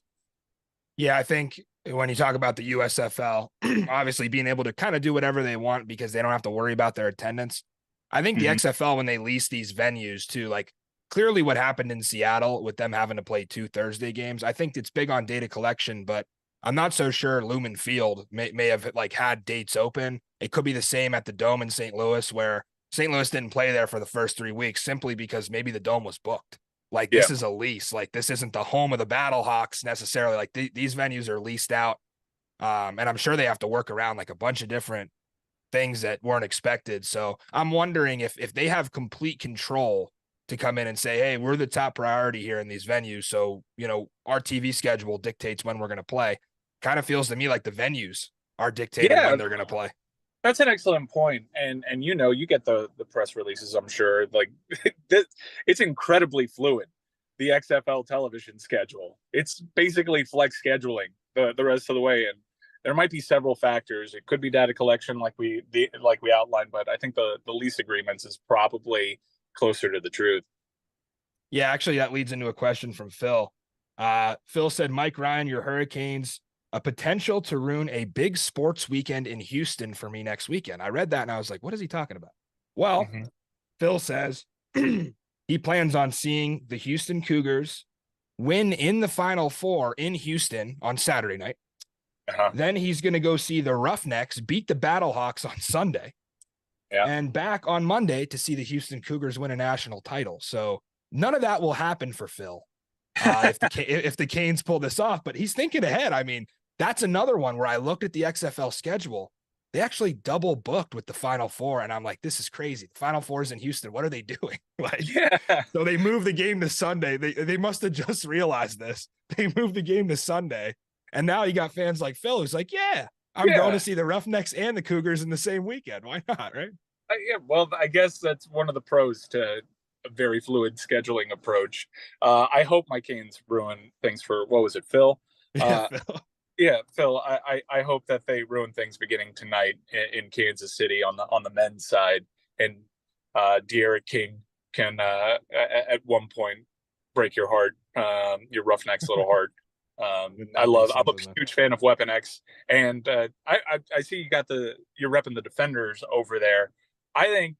S1: Yeah, I think when you talk about the USFL, obviously being able to kind of do whatever they want because they don't have to worry about their attendance. I think the XFL, when they lease these venues to, like, clearly what happened in Seattle with them having to play 2 Thursday games, I think it's big on data collection, but I'm not so sure Lumen Field may have like had dates open. It could be the same at the Dome in St. Louis, where St. Louis didn't play there for the first 3 weeks simply because maybe the Dome was booked. Like, this is a lease. Like, this isn't the home of the Battlehawks necessarily. Like, these venues are leased out. And I'm sure they have to work around like a bunch of different things that weren't expected. So I'm wondering if they have complete control to come in and say, hey, we're the top priority here in these venues. So, our TV schedule dictates when we're going to play. Kind of feels to me like the venues are dictating when they're going to play.
S3: That's an excellent point. And you get the press releases, I'm sure. Like, it's incredibly fluid, the XFL television schedule. It's basically flex scheduling the rest of the way. And there might be several factors. It could be data collection like we outlined, but I think the lease agreements is probably closer to the truth.
S1: Yeah, actually, that leads into a question from Phil. Phil said, Mike Ryan, your Hurricanes, a potential to ruin a big sports weekend in Houston for me next weekend. I read that and I was like, what is he talking about? Well, Phil says he plans on seeing the Houston Cougars win in the Final Four in Houston on Saturday night. Then he's going to go see the Roughnecks beat the Battlehawks on Sunday. And back on Monday to see the Houston Cougars win a national title. So none of that will happen for Phil if the Canes pull this off. But he's thinking ahead. I mean, that's another one where I looked at the XFL schedule. They actually double booked with the Final Four, and I'm like, this is crazy. The Final Four is in Houston. What are they doing? So they moved the game to Sunday. They must have just realized this. They moved the game to Sunday, and now you got fans like Phil who's like, I'm going to see the Roughnecks and the Cougars in the same weekend. Why not, right?
S3: Well, I guess that's one of the pros to a very fluid scheduling approach. I hope my Canes ruin things for, what was it, Phil? Phil. I hope that they ruin things beginning tonight in Kansas City on the men's side, and De'Aaron King can at one point break your heart, your Roughnecks little heart. I'm a huge fan of Weapon X, and I see you're repping the Defenders over there. I think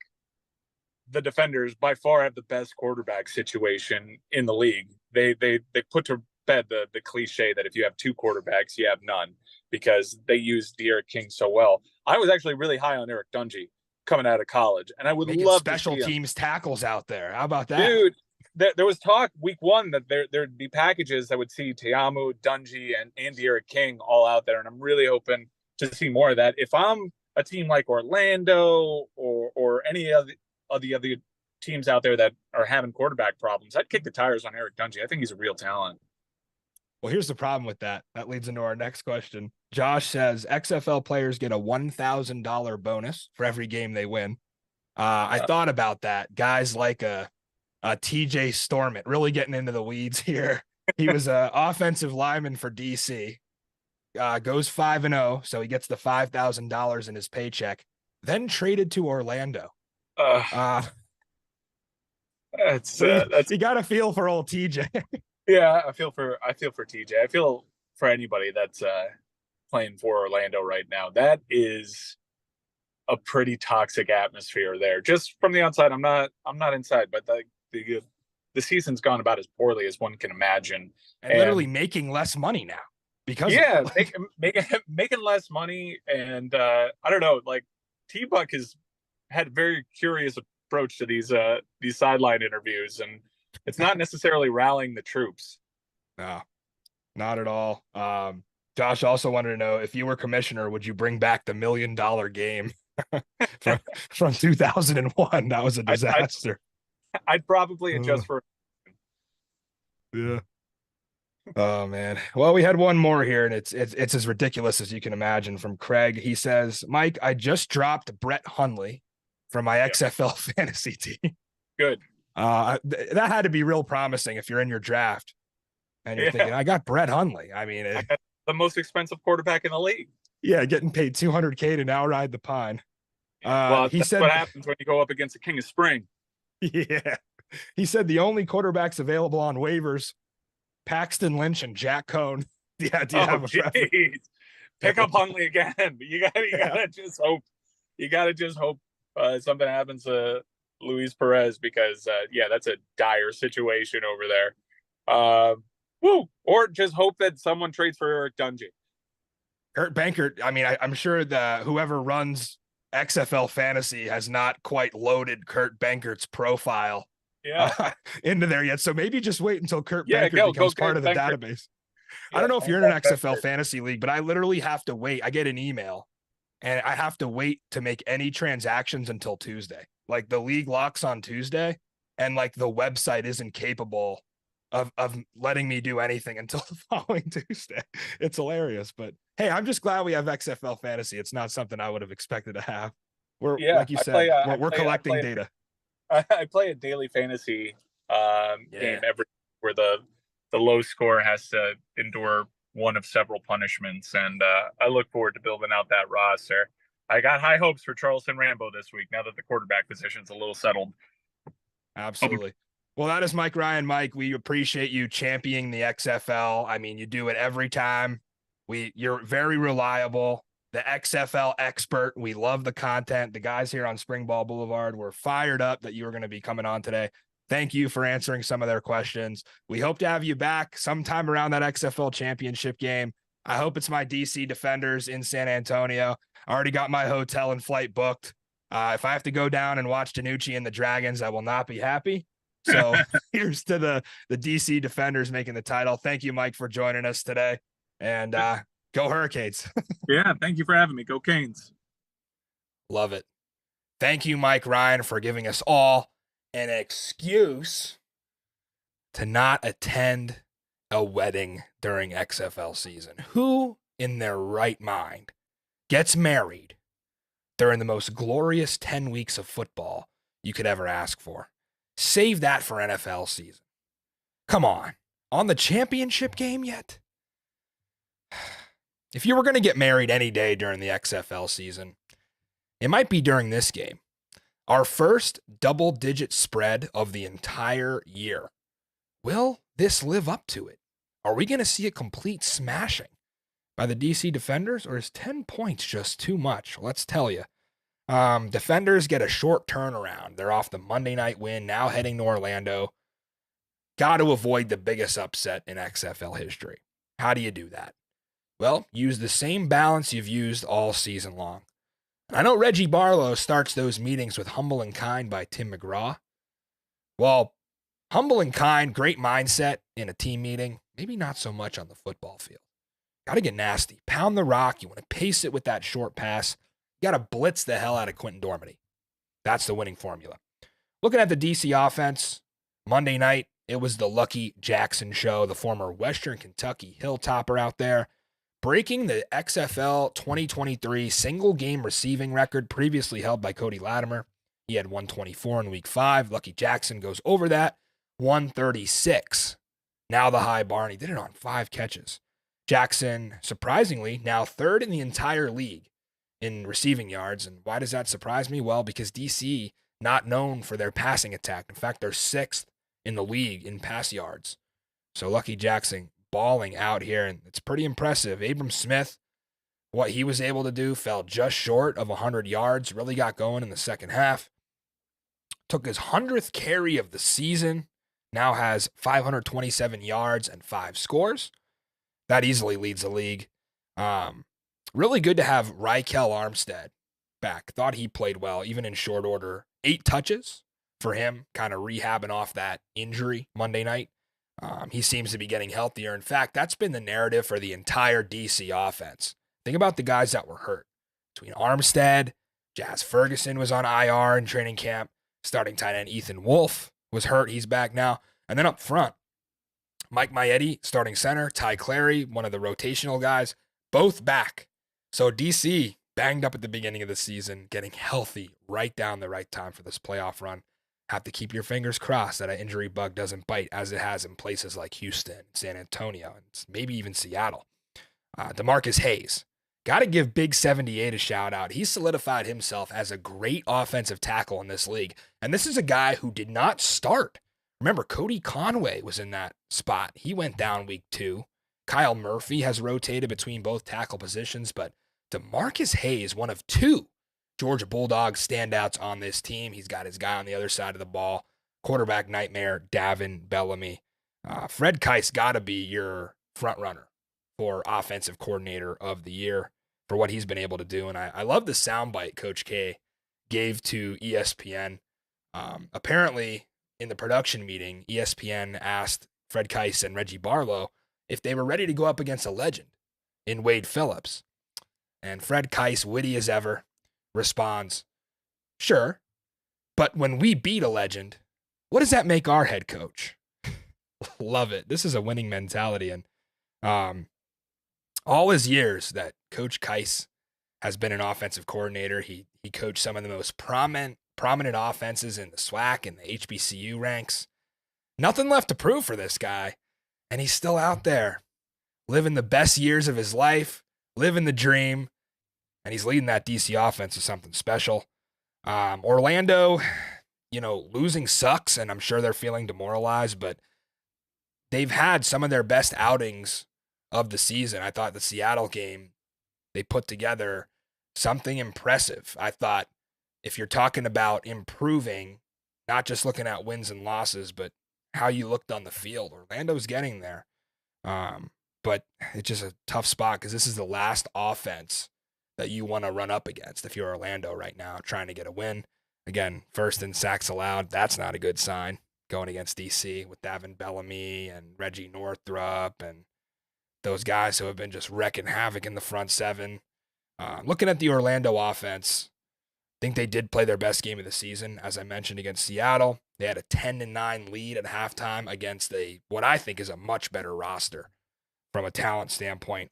S3: the Defenders by far have the best quarterback situation in the league. They put to bed the cliche that if you have 2 quarterbacks, you have none, because they use De'Aaron King so well. I was actually really high on Eric Dungy coming out of college, and I would love
S1: special
S3: to see
S1: teams tackles out there. How about that,
S3: dude? There was talk week 1 that there'd be packages that would see Te'amu, Dungy, and De'Aaron King all out there, and I'm really hoping to see more of that. If I'm a team like Orlando or any of the other teams out there that are having quarterback problems, I'd kick the tires on Eric Dungy. I think he's a real talent.
S1: Well, here's the problem with that. That leads into our next question. Josh says XFL players get a $1,000 bonus for every game they win. I thought about that. Guys like a TJ Stormont, really getting into the weeds here. He was an offensive lineman for DC. Goes 5-0, so he gets the $5,000 in his paycheck. Then traded to Orlando.
S3: That's
S1: You got to feel for old TJ.
S3: yeah. I feel for TJ. I feel for anybody that's playing for Orlando right now. That is a pretty toxic atmosphere there. Just from the outside, I'm not inside, but the season's gone about as poorly as one can imagine,
S1: And literally
S3: and
S1: making less money now because of
S3: yeah,
S1: it.
S3: making less money, and I don't know, like T-Buck has had a very curious approach to these sideline interviews, and it's not necessarily rallying the troops.
S1: No, not at all. Josh also wanted to know, if you were commissioner, would you bring back the $1 million game from from 2001? That was a
S3: I, I
S1: disaster.
S3: I'd probably
S1: Uh,
S3: adjust for.
S1: yeah. Oh man. Well, we had one more here, and it's as ridiculous as you can imagine, from Craig. He says, Mike, I just dropped Brett Hundley from my
S3: Yeah,
S1: XFL fantasy team.
S3: good.
S1: That had to be real promising if you're in your draft and you're thinking,
S3: Yeah,
S1: I got Brett Hundley. I mean,
S3: I got the most expensive quarterback in the league.
S1: yeah, getting paid $200K to now ride the pine.
S3: Yeah. Well,
S1: He
S3: that's what
S1: said,
S3: happens when you go up against the King of Spring.
S1: yeah, he said the only quarterbacks available on waivers, Paxton Lynch and Jack Cohn. Yeah, do you
S3: Oh,
S1: have a preference?
S3: jeez. Pick up Huntley again. You gotta just hope. You gotta just hope something happens to Luis Perez, because yeah, that's a dire situation over there. Woo! Or just hope that someone trades for Eric Dungy.
S1: Kurt Bankert, I mean, I'm sure that whoever runs XFL fantasy has not quite loaded Kurt Bankert's profile
S3: Yeah,
S1: into there yet. So maybe just wait until Kurt
S3: yeah.
S1: Bankert
S3: Go
S1: becomes part
S3: Kurt
S1: of the
S3: Benkert.
S1: database. I
S3: Yeah,
S1: don't know if
S3: bring
S1: you're in an
S3: back
S1: XFL
S3: Benkert.
S1: fantasy league, but I literally have to wait. I get an email and I have to wait to make any transactions until Tuesday. Like the league locks on Tuesday, and like the website isn't capable of letting me do anything until the following Tuesday. It's hilarious. But hey, I'm just glad we have XFL fantasy. It's not something I would have expected to have. We're,
S3: Yeah,
S1: like you said, we're collecting data.
S3: I play a daily fantasy game
S1: Yeah.
S3: every, where the low score has to endure one of several punishments, and I look forward to building out that roster. I got high hopes for Charleston Rambo this week, now that the quarterback position's a little settled.
S1: Absolutely. Well, that is Mike Ryan. Mike, we appreciate you championing the XFL. I mean, you do it every time. You're very reliable, the XFL expert. We love the content. The guys here on Springball Boulevard were fired up that you were going to be coming on today. Thank you for answering some of their questions. We hope to have you back sometime around that XFL championship game. I hope it's my DC Defenders in San Antonio. I already got my hotel and flight booked. If I have to go down and watch Danucci and the Dragons, I will not be happy. So here's to the DC Defenders making the title. Thank you, Mike, for joining us today. And go Hurricanes.
S3: Yeah, thank you for having me. Go Canes.
S1: Love it. Thank you, Mike Ryan, for giving us all an excuse to not attend a wedding during XFL season. Who in their right mind gets married during the most glorious 10 weeks of football you could ever ask for? Save that for NFL season. Come on the championship game yet? If you were going to get married any day during the XFL season, it might be during this game. Our first double-digit spread of the entire year. Will this live up to it? Are we going to see a complete smashing by the DC Defenders, or is 10 points just too much? Let's tell you. Defenders get a short turnaround. They're off the Monday night win, now heading to Orlando. Got to avoid the biggest upset in XFL history. How do you do that? Well, use the same balance you've used all season long. I know Reggie Barlow starts those meetings with Humble and Kind by Tim McGraw. Well, Humble and Kind, great mindset in a team meeting, maybe not so much on the football field. Got to get nasty. Pound the rock. You want to pace it with that short pass. You got to blitz the hell out of Quentin Dormady. That's the winning formula. Looking at the DC offense, Monday night, it was the Lucky Jackson show, the former Western Kentucky Hilltopper out there, breaking the XFL 2023 single game receiving record previously held by Cody Latimer. He had 124 in week 5. Lucky Jackson goes over that, 136. Now the high bar, and he did it on 5 catches. Jackson, surprisingly, now third in the entire league in receiving yards. And why does that surprise me? Well, because DC not known for their passing attack. In fact, they're 6th in the league in pass yards. So Lucky Jackson balling out here, and it's pretty impressive. Abram Smith, what he was able to do, fell just short of 100 yards, really got going in the second half. Took his 100th carry of the season, now has 527 yards and 5 scores. That easily leads the league. Really good to have Rykel Armstead back. Thought he played well, even in short order. 8 touches for him, kind of rehabbing off that injury Monday night. He seems to be getting healthier. In fact, that's been the narrative for the entire DC offense. Think about the guys that were hurt. Between Armstead, Jazz Ferguson was on IR in training camp. Starting tight end Ethan Wolf was hurt. He's back now. And then up front, Mike Maietti, starting center. Ty Clary, one of the rotational guys, both back. So DC banged up at the beginning of the season, getting healthy right down the right time for this playoff run. Have to keep your fingers crossed that an injury bug doesn't bite, as it has in places like Houston, San Antonio, and maybe even Seattle. DeMarcus Hayes. Got to give Big 78 a shout out. He solidified himself as a great offensive tackle in this league. And this is a guy who did not start. Remember, Cody Conway was in that spot. He went down week 2. Kyle Murphy has rotated between both tackle positions, but DeMarcus Hayes, one of 2 Georgia Bulldogs standouts on this team. He's got his guy on the other side of the ball. Quarterback nightmare, Davin Bellamy. Fred Keiss got to be your front runner for offensive coordinator of the year for what he's been able to do. And I love the soundbite Coach K gave to ESPN. Apparently, in the production meeting, ESPN asked Fred Keiss and Reggie Barlow if they were ready to go up against a legend in Wade Phillips. And Fred Keiss, witty as ever, responds, "Sure, but when we beat a legend, what does that make our head coach?" Love it. This is a winning mentality. And all his years that Coach Keiss has been an offensive coordinator, he coached some of the most prominent offenses in the SWAC and the HBCU ranks. Nothing left to prove for this guy, and he's still out there living the best years of his life, living the dream, and he's leading that DC offense to something special. Orlando, losing sucks, and I'm sure they're feeling demoralized, but they've had some of their best outings of the season. I thought the Seattle game, they put together something impressive. I thought if you're talking about improving, not just looking at wins and losses, but how you looked on the field, Orlando's getting there. But it's just a tough spot because this is the last offense that you want to run up against if you're Orlando right now trying to get a win. Again, first in sacks allowed. That's not a good sign going against DC with Davin Bellamy and Reggie Northrup and those guys who have been just wrecking havoc in the front seven. Looking at the Orlando offense, I think they did play their best game of the season, as I mentioned, against Seattle. They had a 10-9 lead at halftime against what I think is a much better roster from a talent standpoint.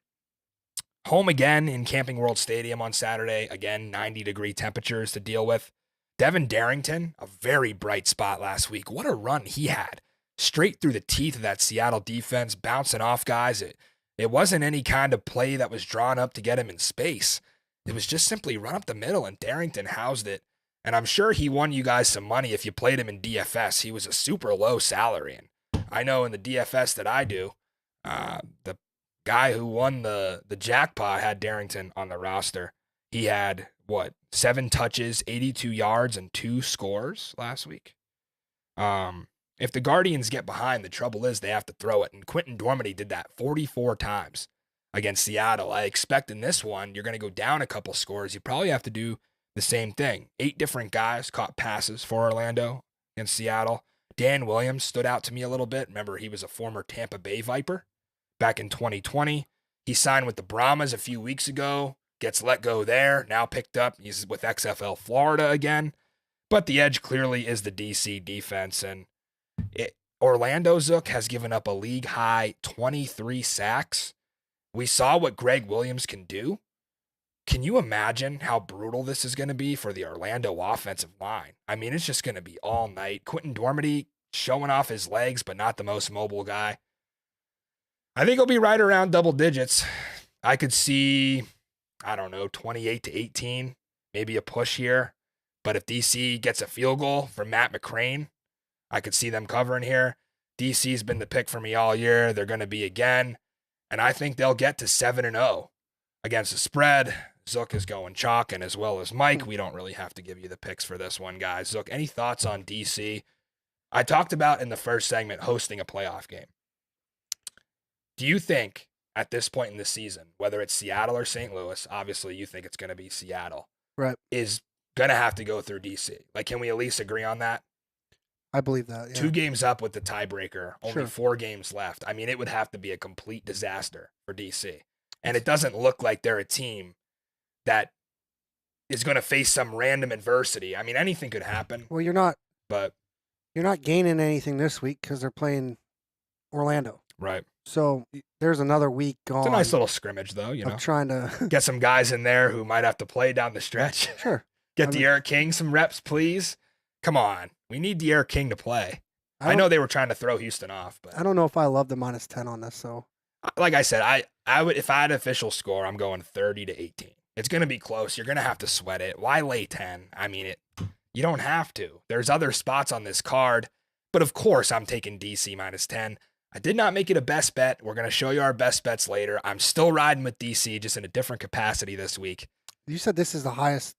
S1: Home again in Camping World Stadium on Saturday. Again, 90-degree temperatures to deal with. Devin Darrington, a very bright spot last week. What a run he had. Straight through the teeth of that Seattle defense, bouncing off guys. It wasn't any kind of play that was drawn up to get him in space. It was just simply run up the middle, and Darrington housed it. And I'm sure he won you guys some money if you played him in DFS. He was a super low salary. And I know in the DFS that I do, the guy who won the jackpot had Darrington on the roster. He had, 7 touches, 82 yards, and 2 scores last week. If the Guardians get behind, the trouble is they have to throw it. And Quentin Dormady did that 44 times against Seattle. I expect in this one, you're going to go down a couple scores. You probably have to do the same thing. 8 different guys caught passes for Orlando against Seattle. Dan Williams stood out to me a little bit. Remember, he was a former Tampa Bay Viper back in 2020. He signed with the Brahmas a few weeks ago, gets let go there, now picked up. He's with XFL Florida again. But the edge clearly is the DC defense, and Orlando Zook has given up a league-high 23 sacks. We saw what Greg Williams can do. Can you imagine how brutal this is going to be for the Orlando offensive line? I mean, it's just going to be all night. Quentin Dormady showing off his legs, but not the most mobile guy. I think he'll be right around double digits. I could see, 28-18, maybe a push here. But if DC gets a field goal from Matt McCrane, I could see them covering here. DC's been the pick for me all year. They're going to be again. And I think they'll get to 7-0 against the spread. Zook is going chalk, and as well as Mike, we don't really have to give you the picks for this one, guys. Zook, any thoughts on DC? I talked about in the first segment hosting a playoff game. Do you think at this point in the season, whether it's Seattle or St. Louis, obviously you think it's going to be Seattle,
S2: Right.
S1: is going to have to go through DC? Like, can we at least agree on that?
S2: I believe that. Yeah.
S1: 2 games up with the tiebreaker, only
S2: Sure.
S1: 4 games left. I mean, it would have to be a complete disaster for DC. And it doesn't look like they're a team that is going to face some random adversity. I mean, anything could happen,
S2: Well, you're not
S1: but
S2: gaining anything this week because they're playing Orlando.
S1: right.
S2: So there's another week gone.
S1: It's a nice little scrimmage, though, you know.
S2: of trying to
S1: Get some guys in there who might have to play down the stretch.
S2: sure.
S1: Get
S2: I mean-
S1: De'Aaron King some reps, please. Come on. We need De'Aaron King to play. I
S2: don't-
S1: know they were trying to throw Houston off, but
S2: I don't know if I love the -10 on this. So
S1: like I said, I would, if I had an official score, I'm going 30-18. It's going to be close. You're going to have to sweat it. Why lay 10? I mean, you don't have to. There's other spots on this card, but of course I'm taking DC -10. I did not make it a best bet. We're going to show you our best bets later. I'm still riding with DC, just in a different capacity this week.
S2: you said this is the highest,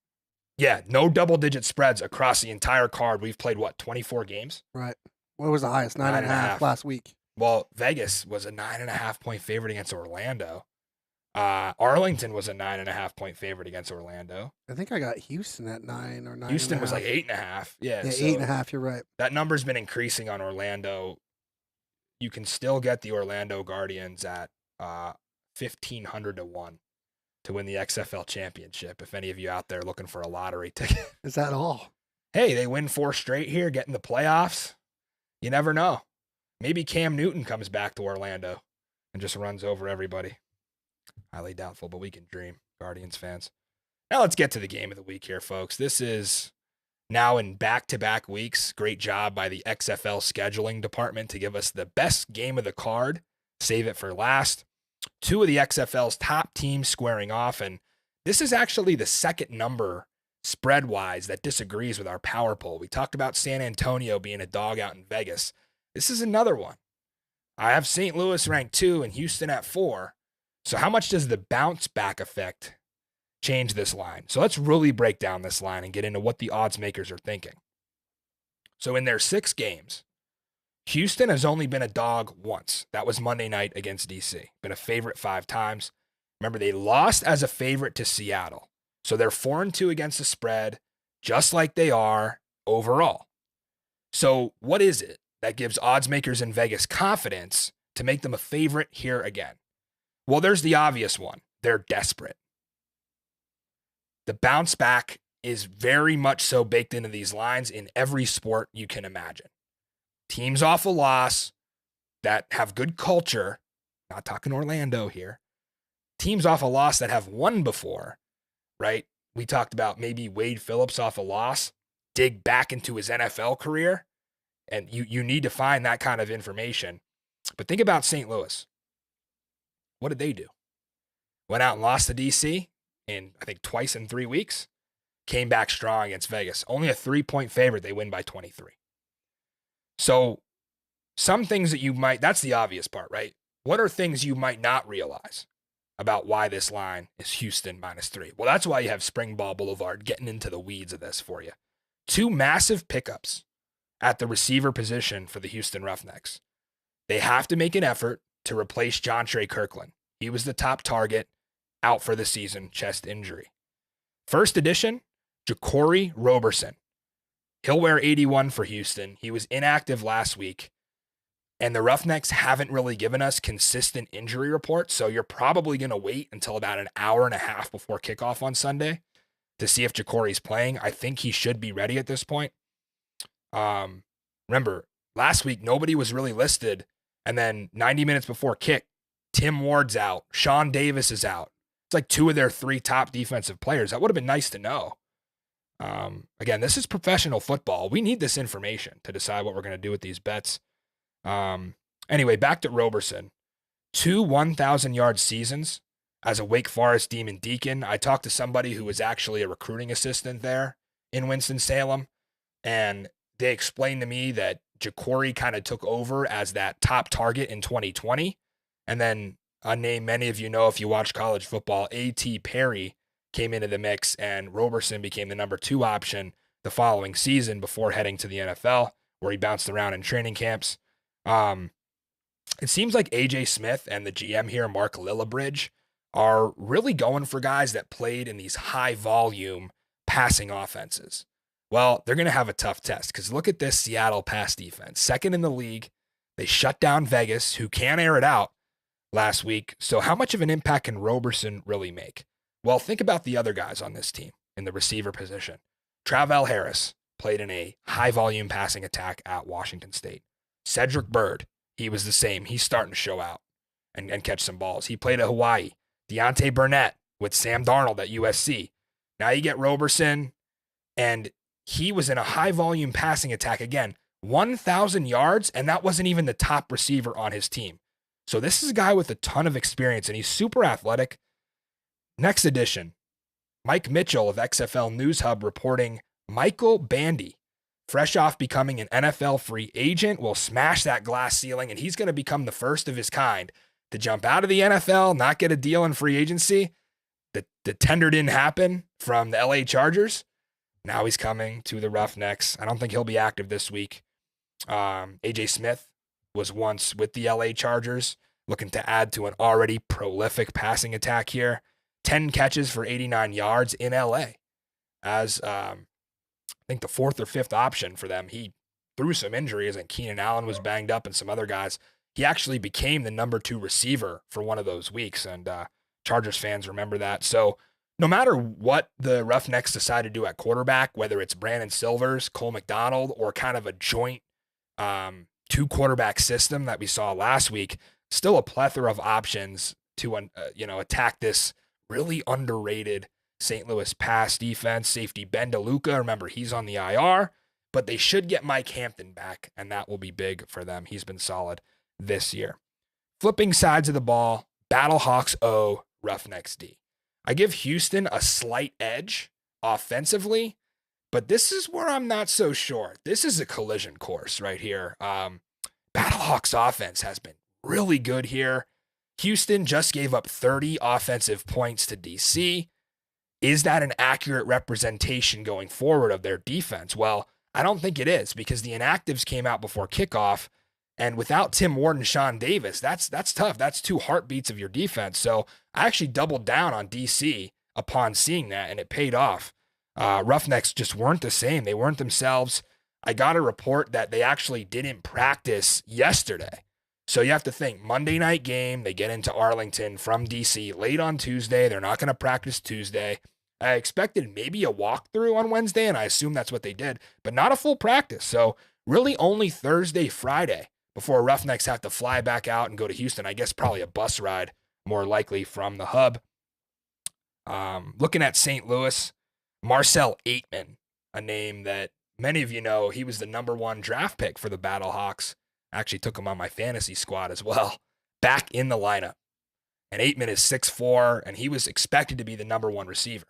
S1: Yeah, no double-digit spreads across the entire card. We've played, 24 games?
S2: right? What was the highest? 9.5 last week.
S1: Well, Vegas was a 9.5-point favorite against Orlando. Arlington was a 9.5-point favorite against Orlando.
S2: I think I got Houston at 9 or 9.
S1: Houston was like 8.5. Yeah,
S2: Yeah,
S1: so
S2: 8.5. You're right.
S1: that number's been increasing on Orlando. You can still get the Orlando Guardians at 1,500 to 1 to win the XFL championship. If any of you out there looking for a lottery ticket,
S2: Is that all?
S1: hey, they win 4 straight here, get in the playoffs. You never know. Maybe Cam Newton comes back to Orlando and just runs over everybody. Highly doubtful, but we can dream, Guardians fans. Now let's get to the game of the week here, folks. This is now in back-to-back weeks. Great job by the XFL scheduling department to give us the best game of the card. Save it for last. 2 of the XFL's top teams squaring off, and this is actually the second number spread-wise that disagrees with our power poll. We talked about San Antonio being a dog out in Vegas. This is another one. I have St. Louis ranked 2 and Houston at 4. So how much does the bounce back effect change this line? So let's really break down this line and get into what the odds makers are thinking. So in their 6 games, Houston has only been a dog once. That was Monday night against DC. Been a favorite 5 times. Remember, they lost as a favorite to Seattle. So they're 4-2 against the spread, just like they are overall. So what is it that gives odds makers in Vegas confidence to make them a favorite here again? Well, there's the obvious one. They're desperate. The bounce back is very much so baked into these lines in every sport you can imagine. Teams off a loss that have good culture, not talking Orlando here, teams off a loss that have won before, right? We talked about maybe Wade Phillips off a loss, dig back into his NFL career, and you need to find that kind of information. But think about St. Louis. What did they do? Went out and lost to DC in, I think, twice in 3 weeks. Came back strong against Vegas. Only a 3-point favorite. They win by 23. So some things that you might, that's the obvious part, right? What are things you might not realize about why this line is Houston -3? Well, that's why you have Springball Boulevard getting into the weeds of this for you. 2 massive pickups at the receiver position for the Houston Roughnecks. They have to make an effort to replace John Trey Kirkland. He was the top target, out for the season, chest injury. First edition, Jacory Roberson. He'll wear 81 for Houston. He was inactive last week. And the Roughnecks haven't really given us consistent injury reports, so you're probably going to wait until about an hour and a half before kickoff on Sunday to see if Jacory's playing. I think he should be ready at this point. Remember, last week, nobody was really listed. And then 90 minutes before kick, Tim Ward's out. Sean Davis is out. It's like 2 of their 3 top defensive players. That would have been nice to know. Again, this is professional football. We need this information to decide what we're going to do with these bets. Anyway, back to Roberson. 2 1,000-yard seasons as a Wake Forest Demon Deacon. I talked to somebody who was actually a recruiting assistant there in Winston-Salem, and they explained to me that Ja'Cory kind of took over as that top target in 2020. And then a name many of you know if you watch college football, A.T. Perry came into the mix, and Roberson became the number 2 option the following season before heading to the NFL, where he bounced around in training camps. It seems like A.J. Smith and the GM here, Mark Lillibridge, are really going for guys that played in these high-volume passing offenses. Well, they're going to have a tough test because look at this Seattle pass defense. Second in the league. They shut down Vegas, who can air it out last week. So how much of an impact can Roberson really make? Well, think about the other guys on this team in the receiver position. Travell Harris played in a high-volume passing attack at Washington State. Cedric Byrd, he was the same. He's starting to show out and catch some balls. He played at Hawaii. Deontay Burnett with Sam Darnold at USC. Now you get Roberson, and he was in a high-volume passing attack again. 1,000 yards, and that wasn't even the top receiver on his team. So this is a guy with a ton of experience, and he's super athletic. Next edition, Mike Mitchell of XFL News Hub reporting Michael Bandy, fresh off becoming an NFL free agent, will smash that glass ceiling, and he's going to become the first of his kind to jump out of the NFL, not get a deal in free agency. The tender didn't happen from the LA Chargers. Now he's coming to the Roughnecks. I don't think he'll be active this week. A.J. Smith was once with the LA Chargers, looking to add to an already prolific passing attack here. 10 catches for 89 yards in LA as I think the 4th or 5th option for them. He through some injuries, and Keenan Allen was banged up and some other guys. He actually became the number 2 receiver for one of those weeks, and Chargers fans remember that. So no matter what the Roughnecks decide to do at quarterback, whether it's Brandon Silvers, Cole McDonald, or kind of a joint 2 quarterback system that we saw last week, still a plethora of options to attack this really underrated St. Louis pass defense. Safety Ben DeLuca, remember he's on the IR, but they should get Mike Hampton back, and that will be big for them. He's been solid this year. Flipping sides of the ball, Battlehawks O, Roughnecks D. I give Houston a slight edge offensively, but this is where I'm not so sure. This is a collision course right here. Battlehawks offense has been really good here. Houston just gave up 30 offensive points to DC. Is that an accurate representation going forward of their defense? Well, I don't think it is, because the inactives came out before kickoff, and without Tim Ward and Sean Davis, that's tough. That's 2 heartbeats of your defense. So I actually doubled down on DC upon seeing that, and it paid off. Roughnecks just weren't the same. They weren't themselves. I got a report that they actually didn't practice yesterday. So you have to think, Monday night game, they get into Arlington from DC late on Tuesday. They're not going to practice Tuesday. I expected maybe a walkthrough on Wednesday, and I assume that's what they did, but not a full practice. So really only Thursday, Friday before Roughnecks have to fly back out and go to Houston. I guess probably a bus ride, more likely, from the hub. Looking at St. Louis, Marcel Aitman, a name that many of you know. He was the number 1 draft pick for the Battlehawks. I actually took him on my fantasy squad as well. Back in the lineup. And Aitman is 6'4", and he was expected to be the number 1 receiver.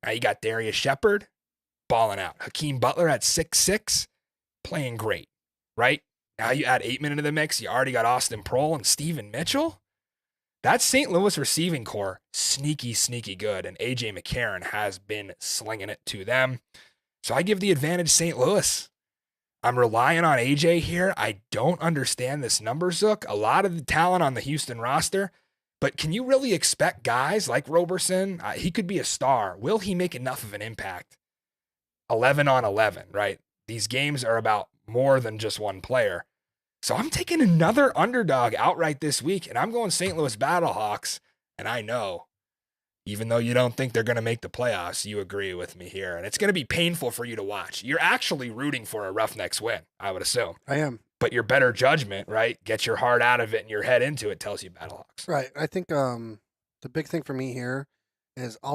S1: Now you got Darius Shepard balling out. Hakeem Butler at 6'6", playing great, right? Now you add Aitman into the mix. You already got Austin Prohl and Steven Mitchell. That St. Louis receiving core, sneaky, sneaky good. And A.J. McCarron has been slinging it to them. So I give the advantage St. Louis. I'm relying on A.J. here. I don't understand this number zook. A lot of the talent on the Houston roster. But can you really expect guys like Roberson? He could be a star. Will he make enough of an impact? 11 on 11, right? These games are about more than just one player. So I'm taking another underdog outright this week, and I'm going St. Louis Battlehawks. And I know, even though you don't think they're going to make the playoffs, you agree with me here. And it's going to be painful for you to watch. You're actually rooting for a Roughnecks win, I would assume.
S2: I am.
S1: But your better judgment, right, get your heart out of it and your head into it, tells you Battlehawks.
S2: Right. I think the big thing for me here is I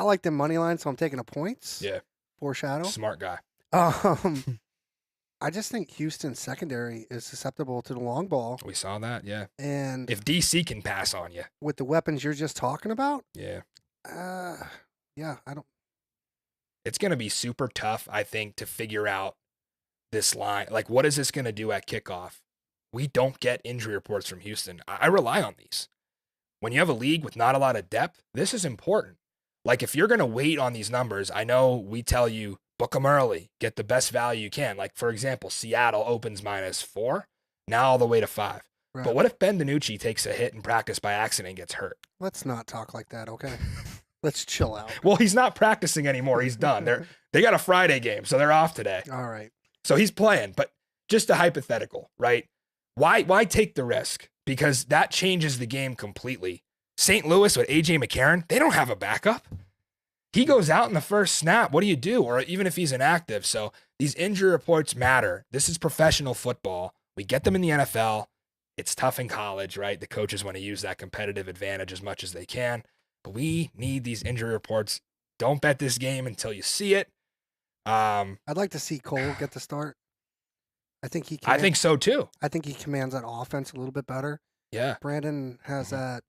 S2: like the money line, so I'm taking the points.
S1: Yeah.
S2: Foreshadow.
S1: Smart guy.
S2: I just think Houston's secondary is susceptible to the long ball.
S1: We saw that, yeah.
S2: And
S1: if DC can pass on you.
S2: With the weapons you're just talking about?
S1: Yeah.
S2: Yeah, I don't.
S1: it's going to be super tough, I think, to figure out this line. Like, what is this going to do at kickoff? We don't get injury reports from Houston. I rely on these. When you have a league with not a lot of depth, this is important. Like, if you're going to wait on these numbers, I know we tell you, book them early, get the best value you can. Like, for example, Seattle opens -4, now all the way to 5.
S2: Right.
S1: But what if Ben DiNucci takes a hit in practice by accident and gets hurt?
S2: Let's not talk like that, okay? Let's chill out.
S1: Well, he's not practicing anymore. He's done. They got a Friday game, so they're off today.
S2: All right.
S1: So he's playing, but just a hypothetical, right? Why take the risk? Because that changes the game completely. St. Louis with A.J. McCarron, they don't have a backup. He goes out in the first snap. What do you do? Or even if he's inactive. So these injury reports matter. This is professional football. We get them in the NFL. It's tough in college, right? The coaches want to use that competitive advantage as much as they can. But we need these injury reports. Don't bet this game until you see it.
S2: I'd like to see Cole get the start. I think
S1: I think so too.
S2: I think he commands that offense a little bit better.
S1: Yeah.
S2: Brandon has that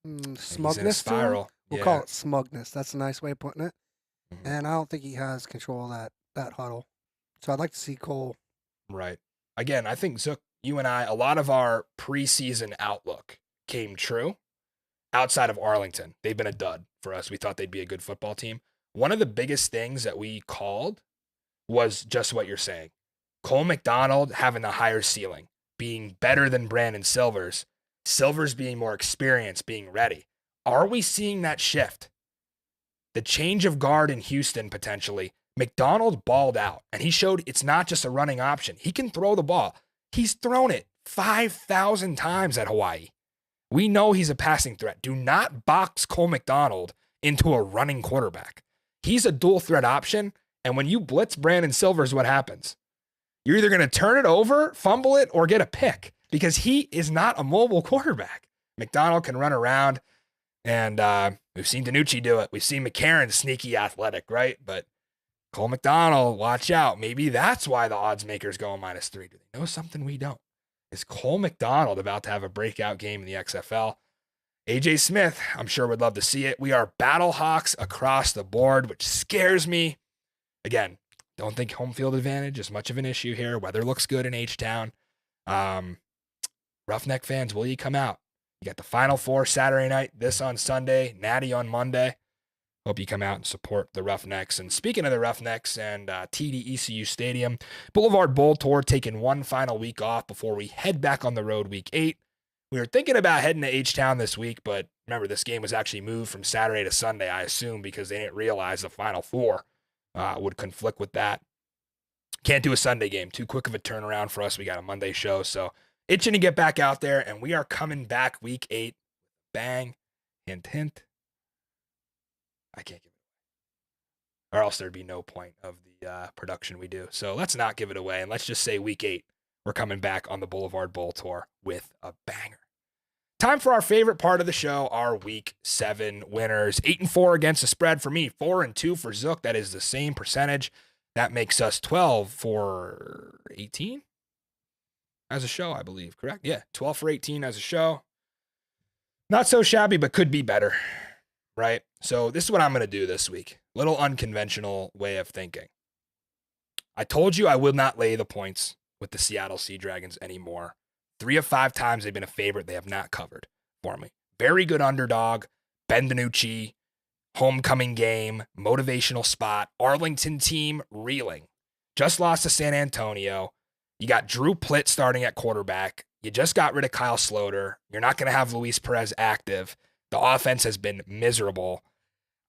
S1: He's in a
S2: smugness to him.
S1: spiral.
S2: We'll
S1: Yeah.
S2: call it smugness. That's a nice way of putting it.
S1: Mhm.
S2: And I don't think he has control of that huddle. So I'd like to see Cole.
S1: Right. Again, I think Zook, you and I, a lot of our preseason outlook came true outside of Arlington. They've been a dud for us. We thought they'd be a good football team. One of the biggest things that we called was just what you're saying. Cole McDonald having the higher ceiling, being better than Brandon Silvers, Silvers being more experienced, being ready. Are we seeing that shift? The change of guard in Houston potentially. McDonald balled out, and he showed it's not just a running option. He can throw the ball. He's thrown it 5,000 times at Hawaii. We know he's a passing threat. Do not box Cole McDonald into a running quarterback. He's a dual threat option, and when you blitz Brandon Silvers, what happens? You're either going to turn it over, fumble it, or get a pick because he is not a mobile quarterback. McDonald can run around, and we've seen DiNucci do it. We've seen McCarron sneaky athletic, right? But Cole McDonald, watch out. Maybe that's why the odds makers go on -3. Do they know something we don't? Is Cole McDonald about to have a breakout game in the XFL? AJ Smith, I'm sure would love to see it. We are Battlehawks across the board, which scares me. Again, don't think home field advantage is much of an issue here. Weather looks good in H-Town. Roughneck fans, will you come out? You got the Final Four Saturday night, this on Sunday, Natty on Monday. Hope you come out and support the Roughnecks. And speaking of the Roughnecks and TD-ECU Stadium, Boulevard Bowl Tour taking one final week off before we head back on the road week 8. We were thinking about heading to H-Town this week, but remember, this game was actually moved from Saturday to Sunday, I assume, because they didn't realize the Final Four would conflict with that. Can't do a Sunday game. Too quick of a turnaround for us. We got a Monday show, so itching to get back out there, and we are coming back week 8. Bang. Hint, hint. I can't give it away. Or else there'd be no point of the production we do. So let's not give it away, and let's just say week 8, we're coming back on the Boulevard Bowl Tour with a banger. Time for our favorite part of the show, our week 7 winners. 8-4 against the spread for me, 4-2 for Zook. That is the same percentage. That makes us 12 for 18 as a show, I believe. Correct? Yeah, 12 for 18 as a show. Not so shabby, but could be better, right? So this is what I'm going to do this week. Little unconventional way of thinking. I told you I will not lay the points with the Seattle Sea Dragons anymore. 3 of 5 times they've been a favorite. They have not covered for me. Very good underdog. Ben DiNucci, homecoming game, motivational spot. Arlington team reeling. Just lost to San Antonio. You got Drew Plitt starting at quarterback. You just got rid of Kyle Sloter. You're not going to have Luis Perez active. The offense has been miserable.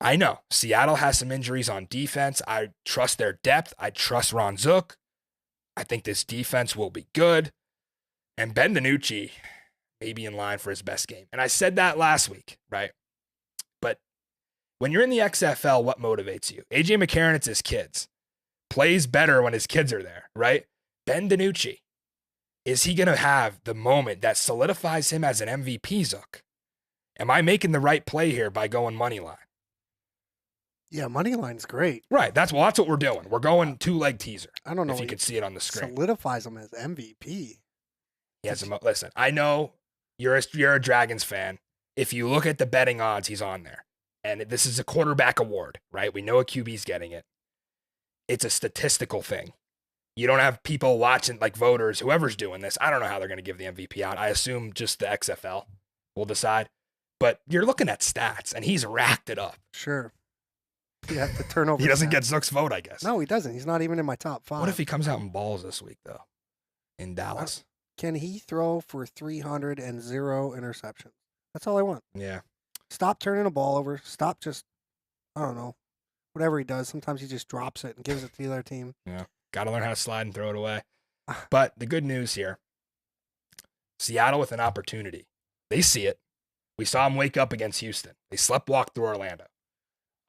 S1: I know Seattle has some injuries on defense. I trust their depth. I trust Ron Zook. I think this defense will be good. And Ben DiNucci may be in line for his best game. And I said that last week, right? But when you're in the XFL, what motivates you? AJ McCarron, it's his kids. Plays better when his kids are there, right? Ben DiNucci, is he going to have the moment that solidifies him as an MVP, Zook? Am I making the right play here by going money line?
S2: Yeah, money line's great.
S1: Right. That's what we're doing. We're going 2-leg teaser.
S2: I don't know
S1: if you
S2: what
S1: can see it on the screen.
S2: solidifies him as MVP.
S1: He has listen, I know you're a Dragons fan. If you look at the betting odds, he's on there. And this is a quarterback award, right? We know a QB's getting it. it's a statistical thing. You don't have people watching, like voters, whoever's doing this. I don't know how they're going to give the MVP out. I assume just the XFL will decide. But you're looking at stats, and he's racked it up.
S2: Sure. Yeah, the turnover.
S1: He doesn't get Zook's vote, I guess.
S2: No, he doesn't. He's not even in my top 5.
S1: What if he comes out and balls this week, though, in Dallas?
S2: Can he throw for 300 and 0 interceptions? That's all I want.
S1: Yeah.
S2: Stop turning the ball over. Stop just, I don't know, whatever he does. Sometimes he just drops it and gives it to the other team.
S1: Yeah. Got to learn how to slide and throw it away. But the good news here, Seattle with an opportunity. They see it. We saw them wake up against Houston. They sleptwalked through Orlando.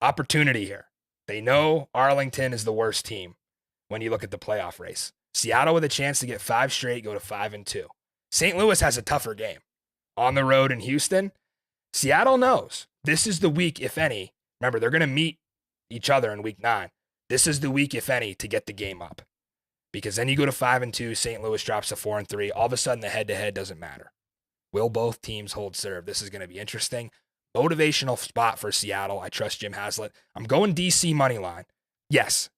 S1: Opportunity here. They know Arlington is the worst team when you look at the playoff race. Seattle with a chance to get 5 straight, go to 5-2. St. Louis has a tougher game. On the road in Houston, Seattle knows this is the week, if any. Remember, they're going to meet each other in week 9. This is the week, if any, to get the game up. Because then you go to 5-2, St. Louis drops to 4-3. All of a sudden, the head-to-head doesn't matter. Will both teams hold serve? This is going to be interesting. Motivational spot for Seattle. I trust Jim Haslett. I'm going DC money line. Yes,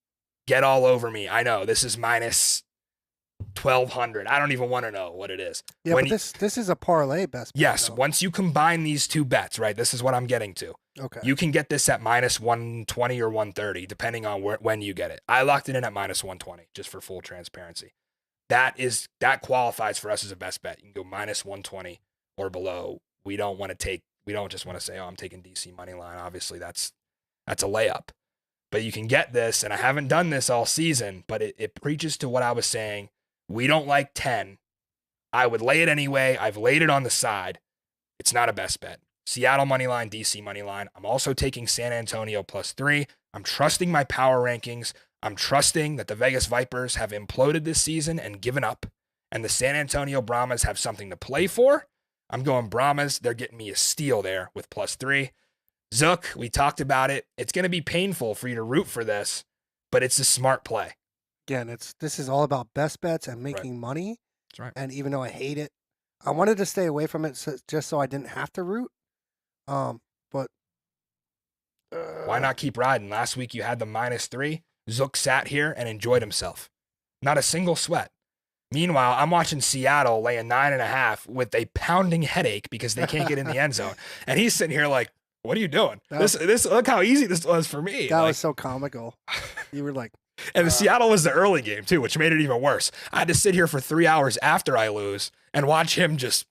S1: get all over me. I know this is minus 1,200. I don't even want to know what it is.
S2: Yeah, but this is a parlay best bet.
S1: Yes,
S2: though.
S1: once you combine these two bets, right, this is what I'm getting to.
S2: Okay.
S1: You can get this at minus 120 or 130, depending on when you get it. I locked it in at minus 120, just for full transparency. That qualifies for us as a best bet. You can go minus 120 or below. We don't just want to say, oh, I'm taking DC money line. Obviously, that's a layup. But you can get this, and I haven't done this all season, but it preaches to what I was saying. We don't like 10. I would lay it anyway. I've laid it on the side. It's not a best bet. Seattle money line, DC money line. I'm also taking San Antonio +3. I'm trusting my power rankings. I'm trusting that the Vegas Vipers have imploded this season and given up, and the San Antonio Brahmas have something to play for. I'm going Brahmas. They're getting me a steal there with +3. Zook, we talked about it. It's going to be painful for you to root for this, but it's a smart play.
S2: Again, this is all about best bets and making money.
S1: That's right.
S2: And even though I hate it, I wanted to stay away from it just so I didn't have to root. But
S1: why not keep riding? Last week you had the -3. Zook sat here and enjoyed himself. Not a single sweat. Meanwhile, I'm watching Seattle laying 9.5 with a pounding headache because they can't get in the end zone. And he's sitting here like, what are you doing? This look how easy this was for me.
S2: That was so comical. You were like,
S1: and the Seattle was the early game too, which made it even worse. I had to sit here for 3 hours after I lose and watch him just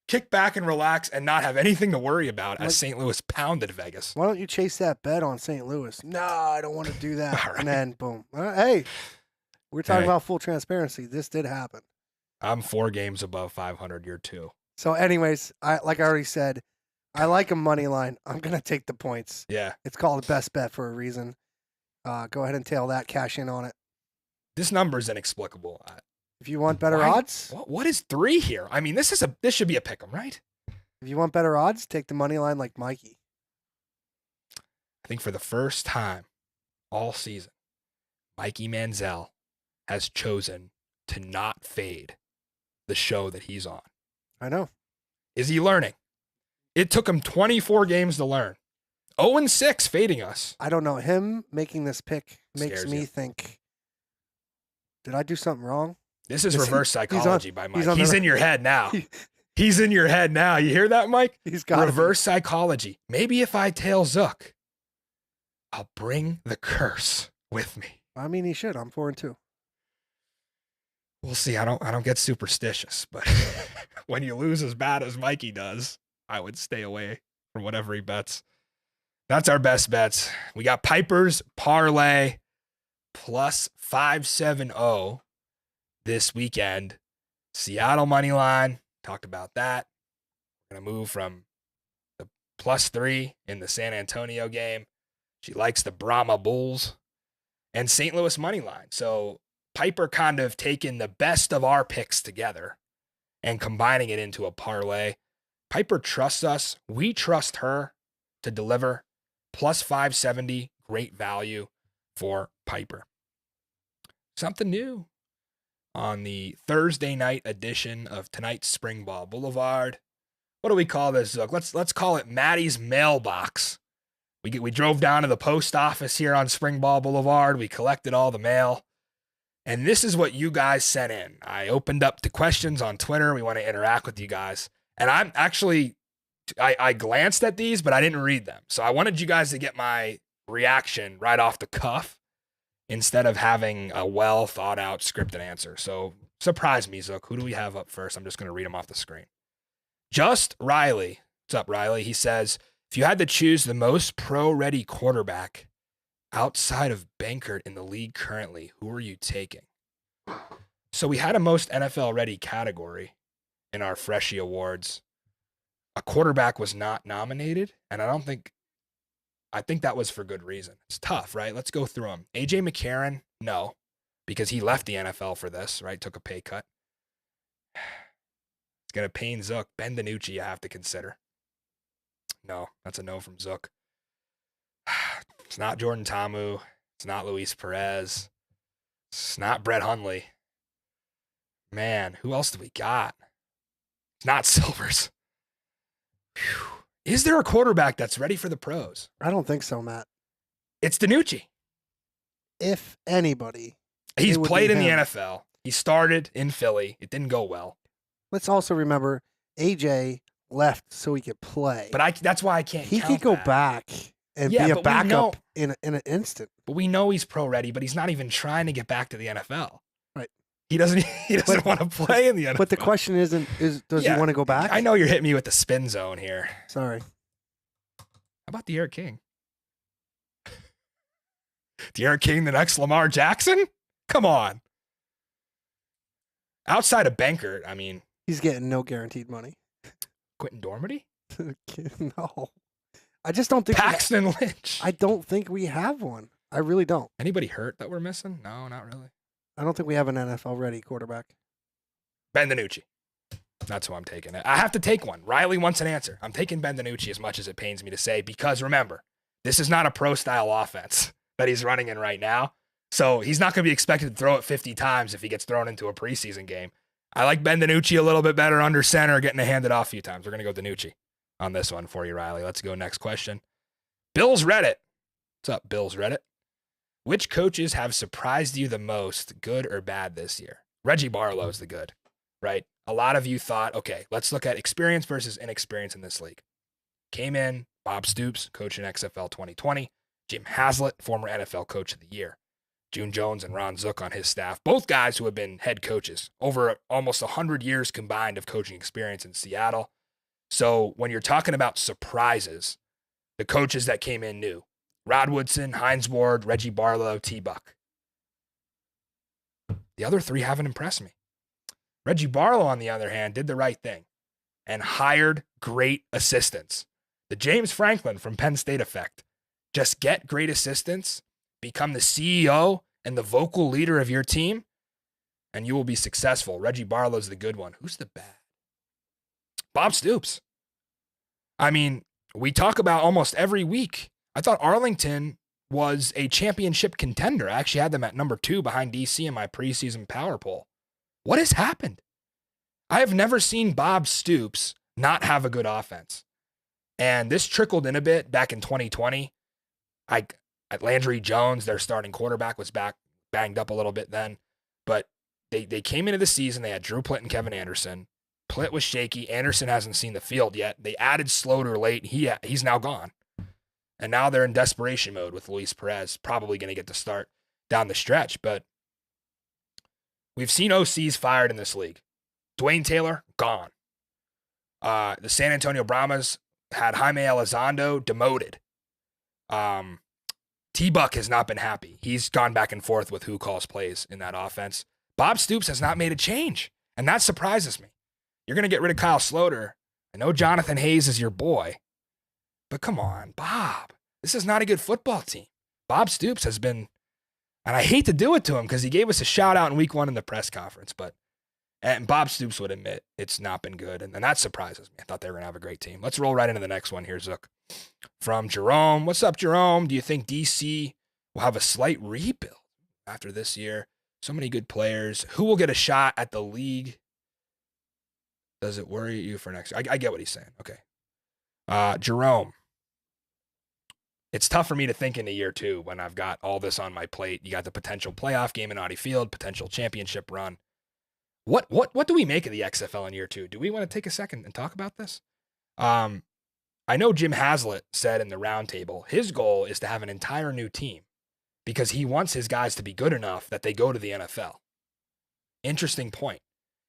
S1: kick back and relax and not have anything to worry about as St. Louis pounded Vegas.
S2: Why don't you chase that bet on St. Louis? No, I don't want to do that.
S1: Right.
S2: And then boom. Hey, we're talking about full transparency. This did happen.
S1: I'm 4 games above 500. You're 2.
S2: So anyways, like I already said, I like a money line. I'm going to take the points.
S1: Yeah.
S2: It's called the best bet for a reason. Go ahead and tail that, cash in on it.
S1: This number is inexplicable.
S2: If you want better odds.
S1: What is 3 here? I mean, this should be a pick'em, right?
S2: If you want better odds, take the money line like Mikey.
S1: I think for the first time all season, Mikey Manziel has chosen to not fade the show that he's on.
S2: I know.
S1: Is he learning? It took him 24 games to learn. 0-6 fading us.
S2: I don't know. Him making this pick makes
S1: Scares
S2: me
S1: you.
S2: think, did I do something wrong?
S1: This is reverse psychology by Mike. He's
S2: the-
S1: in your head now. He's in your head now. You hear that, Mike?
S2: He's got
S1: reverse psychology. Maybe if I tail Zook, I'll bring the curse with me.
S2: I mean, he should. I'm 4-2.
S1: We'll see. I don't get superstitious, but when you lose as bad as Mikey does, I would stay away from whatever he bets. That's our best bets. We got Piper's parlay plus 570 this weekend. Seattle money line. Talked about that. We're going to move from the +3 in the San Antonio game. She likes the Brahma Bulls and St. Louis money line. So Piper kind of taking the best of our picks together and combining it into a parlay. Piper trusts us. We trust her to deliver. Plus 570, great value for Piper. Something new on the Thursday night edition of tonight's Springball Boulevard. What do we call this, Zook? Let's call it Maddie's Mailbox We drove down to the post office here on Springball Boulevard. We collected all the mail. And this is what you guys sent in. I opened up the questions on Twitter. We want to interact with you guys. And I'm actually, I glanced at these, but I didn't read them. So I wanted you guys to get my reaction right off the cuff instead of having a well thought out scripted answer. So surprise me, Zook. Who do we have up first? I'm just going to read them off the screen. Just Riley. What's up, Riley? He says, if you had to choose the most pro-ready quarterback outside of Bankert in the league currently, who are you taking? So we had a most NFL-ready category in our Freshie Awards. A quarterback was not nominated, and I think that was for good reason. It's tough, right? Let's go through them. A.J. McCarron, no, because he left the NFL for this, right? Took a pay cut. It's going to pain Zook. Ben DiNucci you have to consider. No, that's a no from Zook. It's not Jordan Ta'amu. It's not Luis Perez. It's not Brett Hundley. Man, who else do we got? It's not Silvers. Whew. Is there a quarterback that's ready for the pros?
S2: I don't think so, Matt.
S1: It's DiNucci.
S2: If anybody.
S1: He's
S2: it would
S1: played
S2: be
S1: in the
S2: him.
S1: NFL. He started in Philly. It didn't go well.
S2: Let's also remember AJ left so he could play.
S1: But that's why I can't
S2: He
S1: count
S2: could go
S1: that.
S2: back and
S1: Yeah,
S2: be a
S1: but we know-
S2: backup in an instant.
S1: But we know he's pro ready, but he's not even trying to get back to the NFL.
S2: Right.
S1: He doesn't want to play in the NFL.
S2: But the question is does
S1: Yeah,
S2: he want to go back?
S1: I know you're hitting me with the spin zone here.
S2: Sorry.
S1: How about De'Aaron King? De'Aaron King, the next Lamar Jackson? Come on. Outside of Bankert, I mean.
S2: He's getting no guaranteed money.
S1: Quentin Dormady?
S2: No. I just don't think
S1: Paxton Lynch.
S2: I don't think we have one. I really don't.
S1: Anybody hurt that we're missing? No, not really.
S2: I don't think we have an NFL ready quarterback.
S1: Ben DiNucci. That's who I'm taking. I have to take one. Riley wants an answer. I'm taking Ben DiNucci as much as it pains me to say, because remember, this is not a pro-style offense that he's running in right now. So he's not going to be expected to throw it 50 times if he gets thrown into a preseason game. I like Ben DiNucci a little bit better under center, getting to hand it off a few times. We're going to go DiNucci on this one for you, Riley. Let's go next question. Bills Reddit. What's up, Bills Reddit? Which coaches have surprised you the most, good or bad, this year? Reggie Barlow's the good, right? A lot of you thought, okay, let's look at experience versus inexperience in this league. Came in, Bob Stoops, coach in XFL 2020. Jim Haslett, former NFL Coach of the Year. June Jones and Ron Zook on his staff, both guys who have been head coaches over almost 100 years combined of coaching experience in Seattle. So when you're talking about surprises, the coaches that came in knew. Rod Woodson, Hines Ward, Reggie Barlow, T-Buck. The other three haven't impressed me. Reggie Barlow, on the other hand, did the right thing and hired great assistants. The James Franklin from Penn State effect. Just get great assistants, become the CEO and the vocal leader of your team, and you will be successful. Reggie Barlow's the good one. Who's the bad? Bob Stoops. I mean, we talk about almost every week. I thought Arlington was a championship contender. I actually had them at number 2 behind DC in my preseason power poll. What has happened? I have never seen Bob Stoops not have a good offense. And this trickled in a bit back in 2020. At Landry Jones, their starting quarterback, was banged up a little bit then. But they came into the season, they had Drew Plitt and Kevin Anderson. Plitt was shaky. Anderson hasn't seen the field yet. They added Sloter late. He's now gone. And now they're in desperation mode with Luis Perez, probably going to get the start down the stretch. But we've seen OCs fired in this league. Dwayne Taylor, gone. The San Antonio Brahmas had Jaime Elizondo demoted. T-Buck has not been happy. He's gone back and forth with who calls plays in that offense. Bob Stoops has not made a change, and that surprises me. You're going to get rid of Kyle Sloter. I know Jonathan Hayes is your boy, but come on, Bob. This is not a good football team. Bob Stoops has been, and I hate to do it to him because he gave us a shout out in week 1 in the press conference, and Bob Stoops would admit it's not been good, and that surprises me. I thought they were going to have a great team. Let's roll right into the next one here, Zook. From Jerome. What's up, Jerome? Do you think DC will have a slight rebuild after this year? So many good players. Who will get a shot at the league? Does it worry you for next year? I get what he's saying. Okay. Jerome. It's tough for me to think into year 2 when I've got all this on my plate. You got the potential playoff game in Audi Field, potential championship run. What do we make of the XFL in year 2? Do we want to take a second and talk about this? I know Jim Haslett said in the roundtable, his goal is to have an entire new team because he wants his guys to be good enough that they go to the NFL. Interesting point.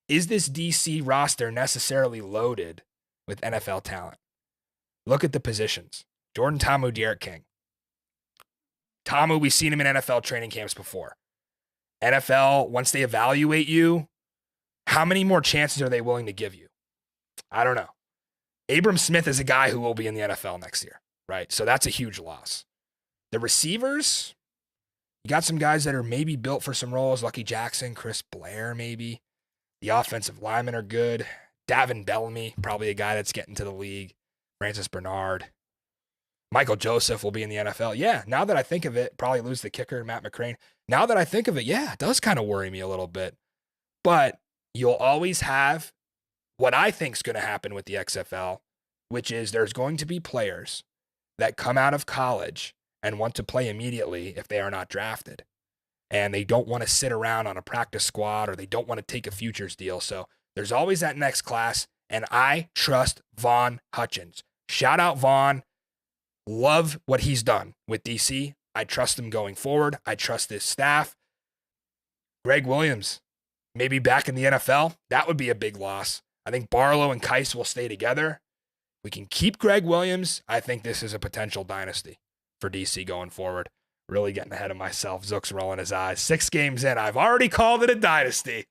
S1: Is this DC roster necessarily loaded with NFL talent? Look at the positions. Jordan Ta'amu, Derek King. Ta'amu, we've seen him in NFL training camps before. NFL, once they evaluate you, how many more chances are they willing to give you? I don't know. Abram Smith is a guy who will be in the NFL next year, right? So that's a huge loss. The receivers, you got some guys that are maybe built for some roles. Lucky Jackson, Chris Blair, maybe. The offensive linemen are good. Davin Bellamy, probably a guy that's getting to the league. Francis Bernard. Michael Joseph will be in the NFL. Yeah, now that I think of it, probably lose the kicker, Matt McCrane. Now that I think of it, yeah, it does kind of worry me a little bit. But you'll always have what I think is going to happen with the XFL, which is there's going to be players that come out of college and want to play immediately if they are not drafted. And they don't want to sit around on a practice squad or they don't want to take a futures deal. So there's always that next class. And I trust Vaughn Hutchins. Shout out Vaughn. Love what he's done with DC. I trust him going forward. I trust this staff. Greg Williams, maybe back in the NFL. That would be a big loss. I think Barlow and Keiss will stay together. We can keep Greg Williams. I think this is a potential dynasty for DC going forward. Really getting ahead of myself. Zook's rolling his eyes. 6 games in. I've already called it a dynasty.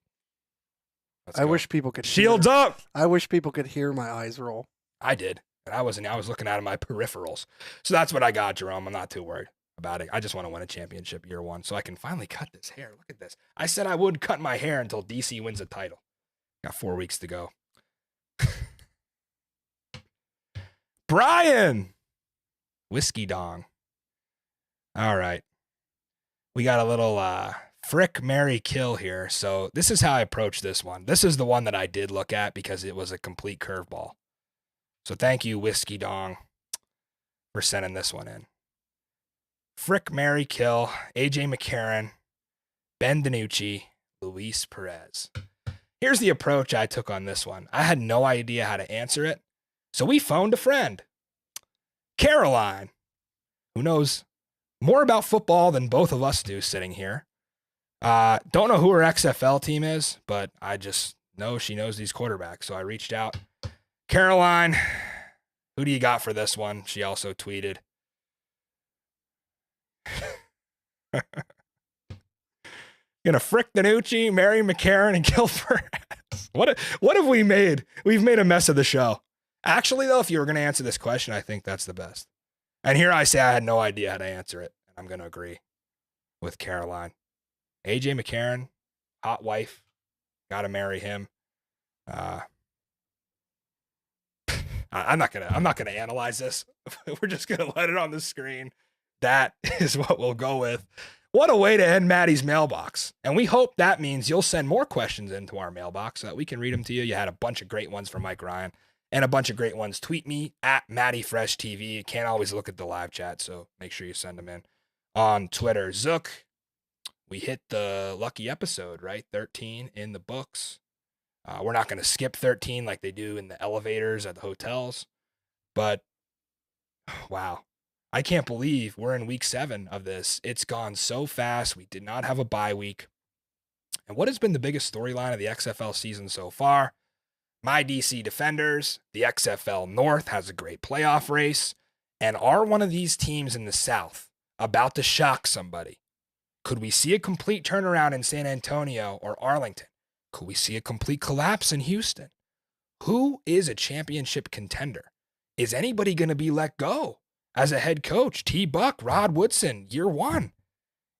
S2: I wish people could
S1: Shields up.
S2: I wish people could hear my eyes roll.
S1: I did. And I was looking out of my peripherals. So that's what I got, Jerome. I'm not too worried about it. I just want to win a championship year 1 so I can finally cut this hair. Look at this. I said I would cut my hair until DC wins a title. Got 4 weeks to go. Brian. Whiskey Dong. All right. We got a little frick, marry, kill here. So this is how I approach this one. This is the one that I did look at because it was a complete curveball. So thank you, Whiskey Dong, for sending this one in. Frick, marry, kill, AJ McCarron, Ben DiNucci, Luis Perez. Here's the approach I took on this one. I had no idea how to answer it. So we phoned a friend, Caroline, who knows more about football than both of us do sitting here. Don't know who her XFL team is, but I just know she knows these quarterbacks. So I reached out. Caroline, who do you got for this one? She also tweeted. Gonna frick DiNucci, marry McCarron, and kill Perez. What have we made? We've made a mess of the show. Actually, though, if you were gonna answer this question, I think that's the best. And here I say I had no idea how to answer it. And I'm gonna agree with Caroline. AJ McCarron, hot wife, gotta marry him. I'm not gonna analyze this. We're just gonna let it on the screen. That is what we'll go with. What a way to end Maddie's mailbox. And we hope that means you'll send more questions into our mailbox so that we can read them to you. You had a bunch of great ones from Mike Ryan and a bunch of great ones. Tweet me at MaddieFreshTV. You can't always look at the live chat, so make sure you send them in on Twitter. Zook, we hit the lucky episode, right? 13 in the books. We're not going to skip 13 like they do in the elevators at the hotels. But, wow. I can't believe we're in week 7 of this. It's gone so fast. We did not have a bye week. And what has been the biggest storyline of the XFL season so far? My DC Defenders, the XFL North has a great playoff race. And are one of these teams in the South about to shock somebody? Could we see a complete turnaround in San Antonio or Arlington? Could we see a complete collapse in Houston? Who is a championship contender? Is anybody going to be let go as a head coach? T-Buck, Rod Woodson, year 1.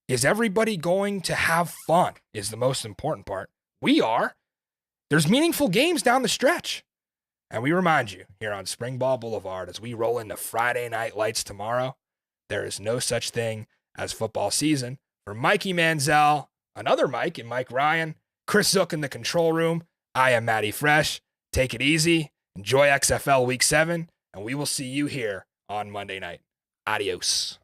S1: Is everybody going to have fun is the most important part. We are. There's meaningful games down the stretch. And we remind you here on Springball Boulevard as we roll into Friday Night Lights tomorrow, there is no such thing as football season. For Mikey Manziel, another Mike and Mike Ryan, Chris Zook in the control room, I am Maddie Fresh. Take it easy. Enjoy XFL Week 7, and we will see you here on Monday night. Adios.